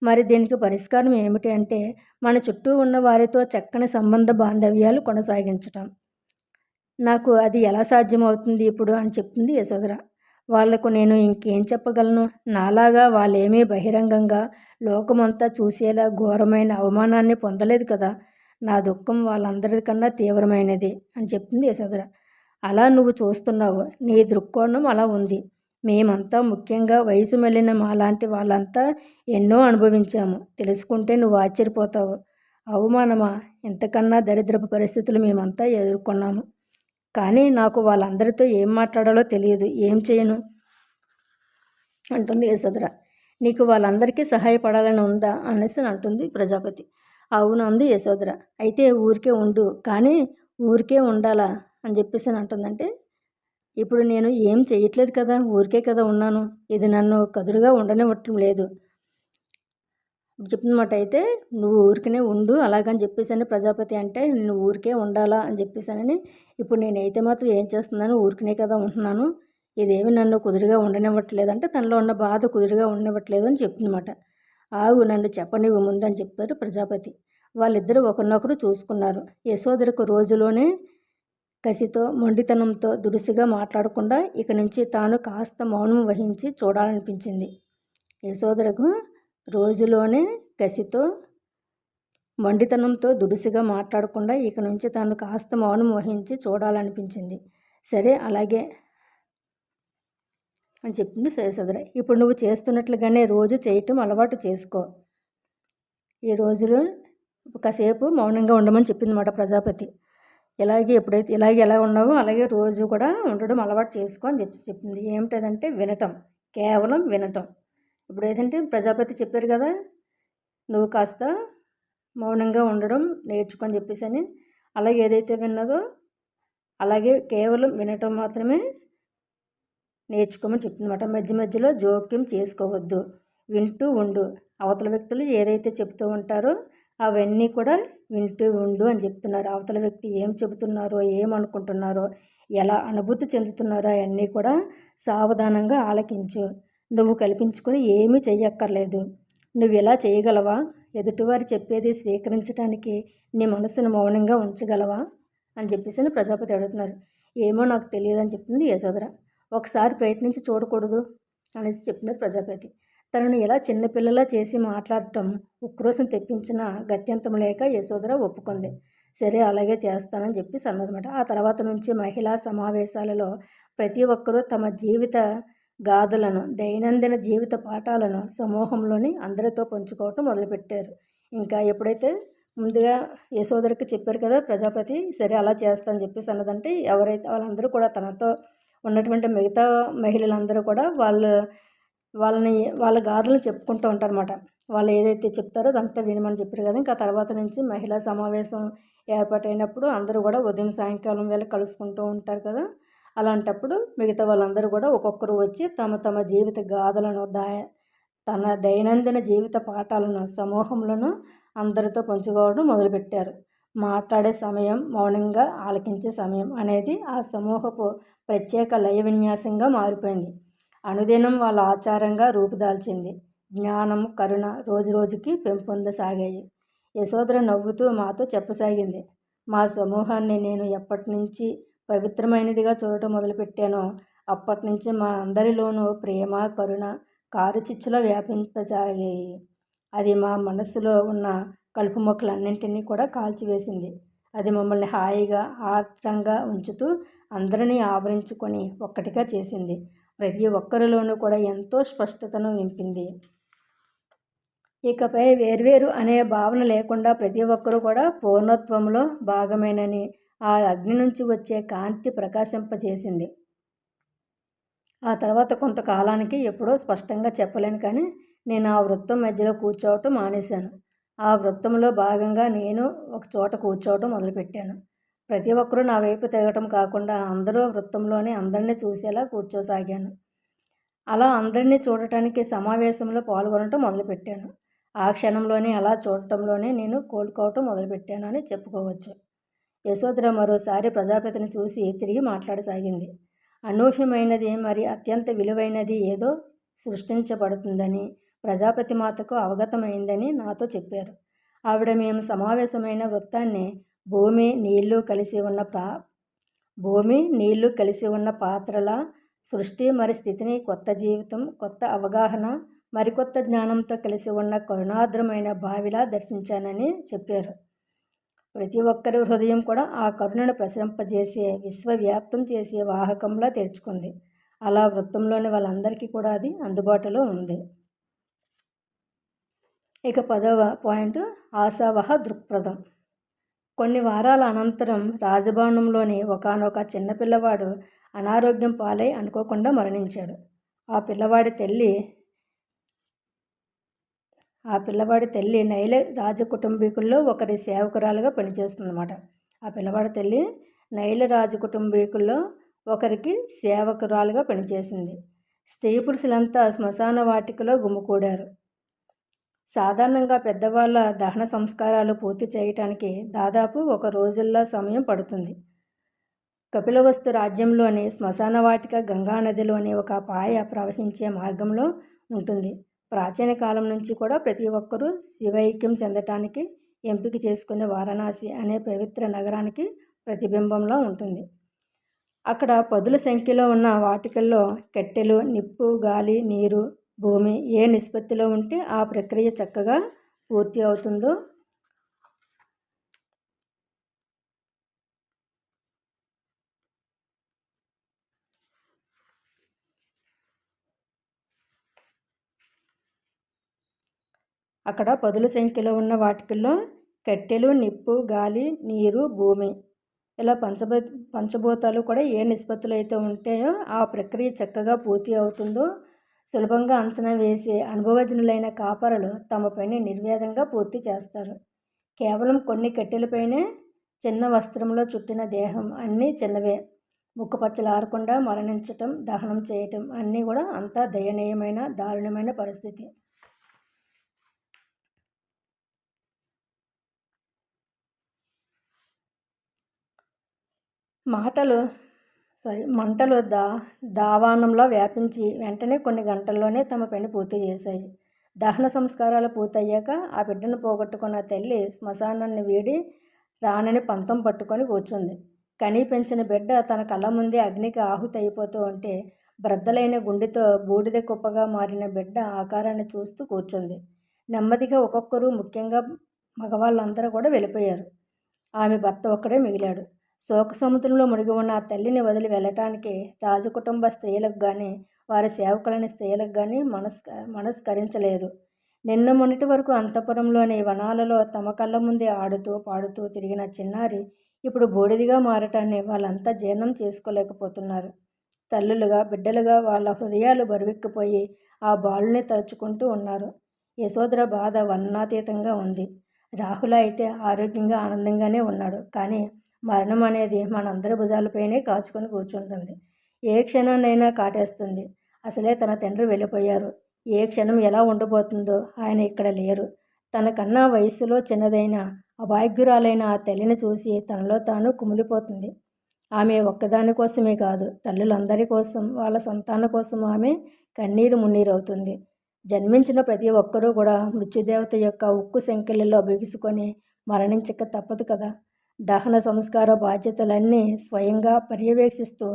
మరి దీనికి పరిష్కారం ఏమిటి అంటే మన చుట్టూ ఉన్న వారితో చక్కని సంబంధ బాంధవ్యాలు కొనసాగించటం. నాకు అది ఎలా సాధ్యమవుతుంది ఇప్పుడు అని చెప్తుంది యశోదర. వాళ్లకు నేను ఇంకేం చెప్పగలను? నాలాగా వాళ్ళేమీ బహిరంగంగా లోకమంతా చూసేలా ఘోరమైన అవమానాన్ని పొందలేదు కదా. నా దుఃఖం వాళ్ళందరికన్నా తీవ్రమైనది అని చెప్తుంది యశోదర. అలా నువ్వు చూస్తున్నావు. నీ దృక్కోణం అలా ఉంది. మేమంతా, ముఖ్యంగా వయసు మళ్ళిన మాలాంటి వాళ్ళంతా ఎన్నో అనుభవించాము. తెలుసుకుంటే నువ్వు ఆశ్చర్యపోతావు. అవమానమా? ఇంతకన్నా దరిద్రపు పరిస్థితులు మేమంతా ఎదుర్కొన్నాము. కానీ నాకు వాళ్ళందరితో ఏం మాట్లాడాలో తెలియదు. ఏం చేయను అంటుంది యశోదర. నీకు వాళ్ళందరికీ సహాయపడాలని ఉందా అనేసి అంటుంది ప్రజాపతి. అవును అంది యశోదర. అయితే ఊరికే ఉండు, కానీ ఊరికే ఉండాలా అని చెప్పేసి అంటుందంటే, ఇప్పుడు నేను ఏం చేయట్లేదు కదా, ఊరికే కదా ఉన్నాను. ఇది నన్ను కదురుగా ఉండనివ్వటం లేదు చెప్తున్నమాట. అయితే నువ్వు ఊరికనే ఉండు అలాగని చెప్పేసి ప్రజాపతి అంటే, నేను ఊరికే ఉండాలా అని చెప్పేసానని, ఇప్పుడు నేనైతే మాత్రం ఏం చేస్తున్నాను, ఊరికనే కదా ఉంటున్నాను. ఇదేమి నన్ను కుదురుగా ఉండనివ్వట్లేదు అంటే తనలో ఉన్న బాధ కుదురుగా ఉండనివ్వట్లేదు అని చెప్తుందన్నమాట. ఆగు, నన్ను చెప్పనివ్వు ముందని చెప్పారు ప్రజాపతి. వాళ్ళిద్దరూ ఒకరినొకరు చూసుకున్నారు. యశోదరకు రోజులోనే కసితో, మొండితనంతో, దురుసుగా మాట్లాడకుండా ఇక నుంచి తాను కాస్త మౌనం వహించి చూడాలనిపించింది. యశోదరకు రోజులోనే కసితో, మొండితనంతో, దుడుసుగా మాట్లాడకుండా ఇక నుంచి తాను కాస్త మౌనం వహించి చూడాలనిపించింది. సరే అలాగే అని చెప్పింది యశోదర. ఇప్పుడు నువ్వు చేస్తున్నట్లుగానే రోజు చేయటం అలవాటు చేసుకో. ఈ రోజులో కాసేపు మౌనంగా ఉండమని చెప్పిందన్నమాట ప్రజాపతి. ఇలాగే ఎలా ఉన్నావో అలాగే రోజు కూడా ఉండడం అలవాటు చేసుకో అని చెప్పింది. ఏమిటదంటే వినటం, కేవలం వినటం. ఇప్పుడు ఏంటంటే ప్రజాపతి చెప్పారు కదా, నువ్వు కాస్త మౌనంగా ఉండడం నేర్చుకొని చెప్పేసి అని. అలాగే ఏదైతే విన్నదో అలాగే కేవలం వినటం మాత్రమే నేర్చుకోమని చెప్తుందన్నమాట. మధ్య మధ్యలో జోక్యం చేసుకోవద్దు, వింటూ ఉండు. అవతల వ్యక్తులు ఏదైతే చెప్తూ ఉంటారో అవన్నీ కూడా వింటూ ఉండు అని చెప్తున్నారు. అవతల వ్యక్తి ఏం చెబుతున్నారో, ఏమనుకుంటున్నారో, ఎలా అనుభూతి చెందుతున్నారో అవన్నీ కూడా సావధానంగా ఆలకించు. నువ్వు కల్పించుకొని ఏమీ చెయ్యక్కర్లేదు. నువ్వు ఇలా చేయగలవా? ఎదుటివారు చెప్పేది స్వీకరించడానికి నీ మనసును మౌనంగా ఉంచగలవా అని చెప్పేసి ప్రజాపతి అడుగుతున్నారు. ఏమో నాకు తెలియదు అని చెప్తుంది యశోధర. ఒకసారి ప్రయత్నించి చూడకూడదు అనేసి చెప్తున్నారు ప్రజాపతి. తనను ఇలా చిన్నపిల్లలా చేసి మాట్లాడటం ఉక్రోషం తెప్పించిన గత్యంతం లేక యశోధర ఒప్పుకుంది. సరే అలాగే చేస్తానని చెప్పి అన్నదన్నమాట. ఆ తర్వాత నుంచి మహిళా సమావేశాలలో ప్రతి ఒక్కరూ తమ జీవిత గాథలను, దైనందిన జీవిత పాఠాలను సమూహంలోని అందరితో పంచుకోవటం మొదలుపెట్టారు. ఇంకా ఎప్పుడైతే ముందుగా యశోధరకి చెప్పారు కదా ప్రజాపతి, సరే అలా చేస్తానని చెప్పేసి అన్నదంటే ఎవరైతే వాళ్ళందరూ కూడా తనతో ఉన్నటువంటి మిగతా మహిళలందరూ కూడా వాళ్ళ గాథలను చెప్పుకుంటూ ఉంటారన్నమాట. వాళ్ళు ఏదైతే చెప్తారో అదంతా వినమని చెప్పారు కదా. ఇంకా తర్వాత నుంచి మహిళా సమావేశం ఏర్పాటైనప్పుడు అందరూ కూడా ఉదయం సాయంకాలం వేళ కలుసుకుంటూ ఉంటారు కదా. అలాంటప్పుడు మిగతా వాళ్ళందరూ కూడా ఒక్కొక్కరు వచ్చి తమ తమ జీవిత గాథలను, తన దైనందిన జీవిత పాఠాలను సమూహంలోనూ అందరితో పంచుకోవడం మొదలుపెట్టారు. మాట్లాడే సమయం, మౌనంగా ఆలకించే సమయం అనేది ఆ సమూహపు ప్రత్యేక లయ విన్యాసంగా మారిపోయింది. అనుదినం వాళ్ళ ఆచారంగా రూపుదాల్చింది. జ్ఞానం, కరుణ రోజురోజుకి పెంపొందసాగాయి. యశోధర నవ్వుతూ మాతో చెప్పసాగింది. మా సమూహాన్ని నేను ఎప్పటి నుంచి పవిత్రమైనదిగా చూడటం మొదలుపెట్టానో అప్పటి నుంచి మా అందరిలోనూ ప్రేమ, కరుణ కారుచిచ్చులో వ్యాపింపసాగాయి. అది మా మనస్సులో ఉన్న కలుపు మొక్కలన్నింటినీ కూడా కాల్చివేసింది. అది మమ్మల్ని హాయిగా, ఆర్ద్రంగా ఉంచుతూ అందరినీ ఆవరించుకొని ఒక్కటిగా చేసింది. ప్రతి ఒక్కరిలోనూ కూడా ఎంతో స్పష్టతను నింపింది. ఇకపై వేర్వేరు అనే భావన లేకుండా ప్రతి ఒక్కరూ కూడా పూర్ణత్వంలో భాగమేనని ఆ అగ్ని నుంచి వచ్చే కాంతి ప్రకాశింపజేసింది. ఆ తర్వాత కొంతకాలానికి ఎప్పుడో స్పష్టంగా చెప్పలేను కానీ నేను ఆ వృత్తం మధ్యలో కూర్చోవటం మానేశాను. ఆ వృత్తంలో భాగంగా నేను ఒక చోట కూర్చోవటం మొదలుపెట్టాను. ప్రతి ఒక్కరూ నా వైపు తిరగటం కాకుండా అందరూ వృత్తంలోనే అందరినీ చూసేలా కూర్చోసాగాను. అలా అందరినీ చూడటానికి సమావేశంలో పాల్గొనటం మొదలుపెట్టాను. ఆ క్షణంలోనే అలా చూడటంలోనే నేను కోలుకోవటం మొదలుపెట్టాను అని చెప్పుకోవచ్చు. యశోధర మరోసారి ప్రజాపతిని చూసి తిరిగి మాట్లాడసాగింది. అనూహ్యమైనది, మరి అత్యంత విలువైనది ఏదో సృష్టించబడుతుందని ప్రజాపతి మాతకు అవగతమైందని నాతో చెప్పారు. ఆవిడ మేము సమావేశమైన వృత్తాన్ని భూమి నీళ్లు కలిసి ఉన్న పాత్రల సృష్టి మరి స్థితిని, కొత్త జీవితం, కొత్త అవగాహన, మరికొత్త జ్ఞానంతో కలిసి ఉన్న కరుణార్ద్రమైన బావిలా దర్శించానని చెప్పారు. ప్రతి ఒక్కరి హృదయం కూడా ఆ కరుణను ప్రసరింపజేసే, విశ్వవ్యాప్తం చేసే వాహకంలా తెరుచుకుంది. అలా వృత్తంలోని వాళ్ళందరికీ కూడా అది అందుబాటులో ఉంది. ఇక 10వ పాయింట్, ఆశావహ దృక్పథం. కొన్ని వారాల అనంతరం రాజభవనంలోని ఒకానొక చిన్నపిల్లవాడు అనారోగ్యం పాలై అనుకోకుండా మరణించాడు. ఆ పిల్లవాడి తల్లి నైల రాజకుటుంబీకుల్లో ఒకరి సేవకురాలుగా పనిచేస్తుందన్నమాట. ఆ పిల్లవాడి తల్లి నైల రాజకుటుంబీకుల్లో ఒకరికి సేవకురాలుగా పనిచేసింది. స్త్రీ పురుషులంతా శ్మశాన వాటికలో గుమికూడారు. సాధారణంగా పెద్దవాళ్ళ దహన సంస్కారాలు పూర్తి చేయటానికి దాదాపు 1 రోజుల్లో సమయం పడుతుంది. కపిలవస్తు రాజ్యంలోని శ్మశాన వాటిక గంగానదిలోని ఒక పాయ ప్రవహించే మార్గంలో ఉంటుంది. ప్రాచీన కాలం నుంచి కూడా ప్రతి ఒక్కరూ శివైక్యం చెందటానికి ఎంపిక చేసుకునే వారణాసి అనే పవిత్ర నగరానికి ప్రతిబింబంలో ఉంటుంది. అక్కడ పదుల సంఖ్యలో ఉన్న వాటికల్లో కట్టెలు, నిప్పు, గాలి, నీరు, భూమి ఏ నిష్పత్తిలో ఉంటే ఆ ప్రక్రియ చక్కగా పూర్తి అవుతుందో అక్కడ పదుల సంఖ్యలో ఉన్న వాటికల్లో కట్టెలు, నిప్పు, గాలి, నీరు, భూమి ఇలా పంచభూతాలు కూడా ఏ నిష్పత్తులు అయితే ఉంటాయో ఆ ప్రక్రియ చక్కగా పూర్తి అవుతుందో సులభంగా అంచనా వేసి అనుభవజ్ఞులైన కాపరులు తమ పని నిర్వేదంగా పూర్తి చేస్తారు. కేవలం కొన్ని కట్టెలపైనే చిన్న వస్త్రంలో చుట్టిన దేహం అన్నీ చిన్నవే. ముక్కుపచ్చలారకుండా మరణించటం, దహనం చేయటం అన్నీ కూడా అంతా దయనీయమైన దారుణమైన పరిస్థితి. మంటలు దావానంలా వ్యాపించి వెంటనే కొన్ని గంటల్లోనే తమ పని పూర్తి చేశాయి. దహన సంస్కారాలు పూర్తయ్యాక ఆ బిడ్డను పోగొట్టుకున్న తల్లి శ్మశానాన్ని వీడి రానని పంతం పట్టుకొని కూర్చుంది. కనీ పెంచిన బిడ్డ తన కళ్ళ ముందే అగ్నికి ఆహుతి అయిపోతూ ఉంటే బ్రద్దలైన గుండెతో బూడిద కుప్పగా మారిన బిడ్డ ఆకారాన్ని చూస్తూ కూర్చుంది. నెమ్మదిగా ఒక్కొక్కరు, ముఖ్యంగా మగవాళ్ళందరూ కూడా వెళ్ళిపోయారు. ఆమె భర్త ఒక్కడే మిగిలాడు. శోక సముద్రంలో మునిగి ఉన్న ఆ తల్లిని వదిలి వెళ్ళటానికి రాజకుటుంబ స్త్రీలకు కానీ, వారి సేవకులైన స్త్రీలకు కానీ మనస్కరించలేదు. నిన్న మొన్నటి వరకు అంతఃపురంలోని వనాలలో తమ కళ్ళ ముందే ఆడుతూ పాడుతూ తిరిగిన చిన్నారి ఇప్పుడు బూడిదిగా మారటాన్ని వాళ్ళంతా జీర్ణం చేసుకోలేకపోతున్నారు. తల్లులుగా, బిడ్డలుగా వాళ్ళ హృదయాలు బరువెక్కిపోయి ఆ బాలుని తలుచుకుంటూ ఉన్నారు. యశోధర బాధ వర్ణనాతీతంగా ఉంది. రాహుల అయితే ఆరోగ్యంగా ఆనందంగానే ఉన్నాడు. కానీ మరణం అనేది మనందరి భుజాలపైనే కాచుకొని కూర్చుంటుంది. ఏ క్షణాన్నైనా కాటేస్తుంది. అసలే తన తండ్రి వెళ్ళిపోయారు. ఏ క్షణం ఎలా ఉండబోతుందో, ఆయన ఇక్కడ లేరు. తనకన్నా వయస్సులో చిన్నదైన అభాగ్యురాలైన ఆ తల్లిని చూసి తనలో తాను కుమిలిపోతుంది. ఆమె ఒక్కదాని కోసమే కాదు, తల్లులందరి కోసం, వాళ్ళ సంతానం కోసం ఆమె కన్నీరు మున్నీరవుతుంది. జన్మించిన ప్రతి ఒక్కరూ కూడా మృత్యుదేవత యొక్క ఉక్కు సంకెళ్ళలో బిగుసుకొని మరణించక తప్పదు కదా. దహన సంస్కార బాధ్యతలన్నీ స్వయంగా పర్యవేక్షిస్తూ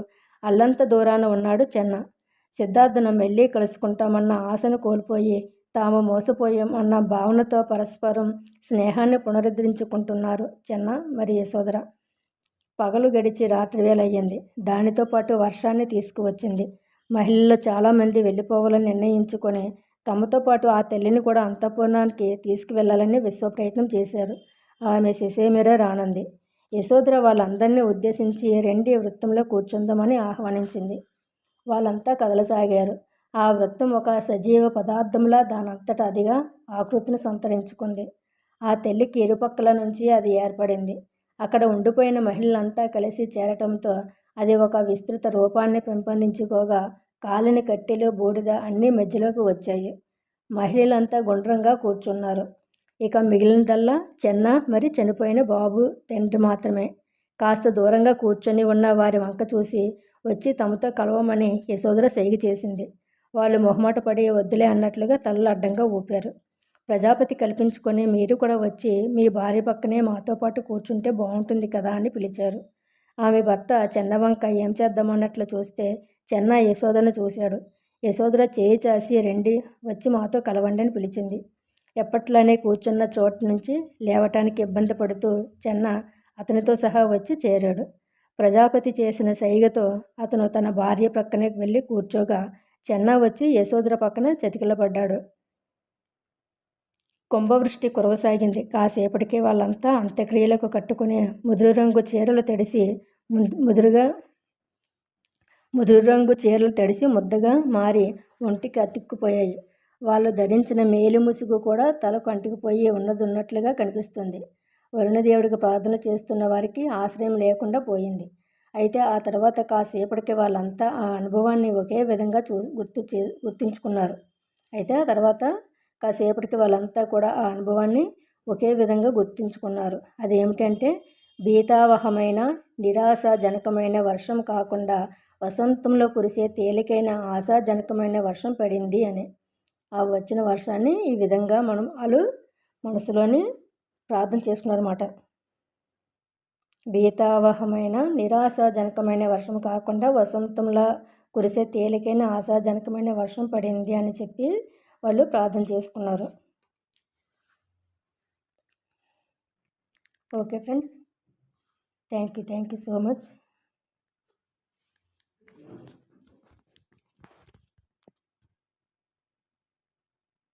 అల్లంత దూరాన ఉన్నాడు చెన్న. సిద్ధార్థను మళ్ళీ కలుసుకుంటామన్న ఆశను కోల్పోయి తాము మోసపోయాం అన్న భావనతో పరస్పరం స్నేహాన్ని పునరుద్ధరించుకుంటున్నారు చెన్న మరి యశోధర. పగలు గడిచి రాత్రి వేళయ్యింది. దానితో పాటు వర్షాన్ని తీసుకువచ్చింది. మహిళల్లో చాలామంది వెళ్ళిపోవాలని నిర్ణయించుకొని తమతో పాటు ఆ తల్లిని కూడా అంతఃపురానికి తీసుకువెళ్లాలని విశ్వప్రయత్నం చేశారు. ఆమె శశేమిరా రానంది. యశోధర వాళ్ళందరినీ ఉద్దేశించి రెండి వృత్తంలో కూర్చుందామని ఆహ్వానించింది. వాళ్ళంతా కదలసాగారు. ఆ వృత్తం ఒక సజీవ పదార్థంలా దానంతట అదిగా ఆకృతిని సంతరించుకుంది. ఆ తల్లికి ఇరుపక్కల నుంచి అది ఏర్పడింది. అక్కడ ఉండిపోయిన మహిళలంతా కలిసి చేరటంతో అది ఒక విస్తృత రూపాన్ని పెంపొందించుకోగా కాలిన కట్టెలు, బూడిద అన్నీ మధ్యలోకి వచ్చాయి. మహిళలంతా గుండ్రంగా కూర్చున్నారు. ఇక మిగిలినదల్లా చెన్న మరి చనిపోయిన బాబు తండ్రి మాత్రమే. కాస్త దూరంగా కూర్చొని ఉన్న వారి వంక చూసి వచ్చి తమతో కలవమని యశోధర సైగ చేసింది. వాళ్ళు మొహమాటపడి వద్దులే అన్నట్లుగా తలలు అడ్డంగా ఊపారు. ప్రజాపతి కల్పించుకొని మీరు కూడా వచ్చి మీ భార్య పక్కనే మాతో పాటు కూర్చుంటే బాగుంటుంది కదా అని పిలిచారు. ఆమె భర్త చెన్న వంక ఏం చేద్దామన్నట్లు చూస్తే చెన్న యశోధను చూశాడు. యశోధర చేయి చాసి రెండి వచ్చి మాతో కలవండి అని పిలిచింది. ఎప్పట్లానే కూర్చున్న చోటు నుంచి లేవటానికి ఇబ్బంది పడుతూ చెన్న అతనితో సహా వచ్చి చేరాడు. ప్రజాపతి చేసిన సైగతో అతను తన భార్య ప్రక్కనే వెళ్ళి కూర్చోగా చెన్న వచ్చి యశోధర పక్కన చతికిలబడ్డాడు. కుంభవృష్టి కురవసాగింది. కాసేపటికే వాళ్ళంతా అంత్యక్రియలకు కట్టుకుని ముదురు రంగు చీరలు తడిసి ముద్దగా మారి ఒంటికి అతుక్కుపోయాయి. వాళ్ళు ధరించిన మేలి ముసుగు కూడా తలకు అంటుకుపోయి ఉన్నట్లుగా కనిపిస్తుంది. వరుణదేవుడికి ప్రార్థన చేస్తున్న వారికి ఆశ్రయం లేకుండా పోయింది. అయితే ఆ తర్వాత కాసేపటికి వాళ్ళంతా ఆ అనుభవాన్ని ఒకే విధంగా గుర్తుంచుకున్నారు. అదేమిటంటే భీతావహమైన నిరాశాజనకమైన వర్షం కాకుండా వసంతంలో కురిసే తేలికైన ఆశాజనకమైన వర్షం పడింది అని. ఆ వచ్చిన వర్షాన్ని ఈ విధంగా వాళ్ళు మనసులోని ప్రార్థన చేసుకున్నారన్నమాట. భీతావహమైన నిరాశాజనకమైన వర్షం కాకుండా వసంతంలో కురిసే తేలికైన ఆశాజనకమైన వర్షం పడింది అని చెప్పి వాళ్ళు ప్రార్థన చేసుకున్నారు. Okay friends, thank you so much.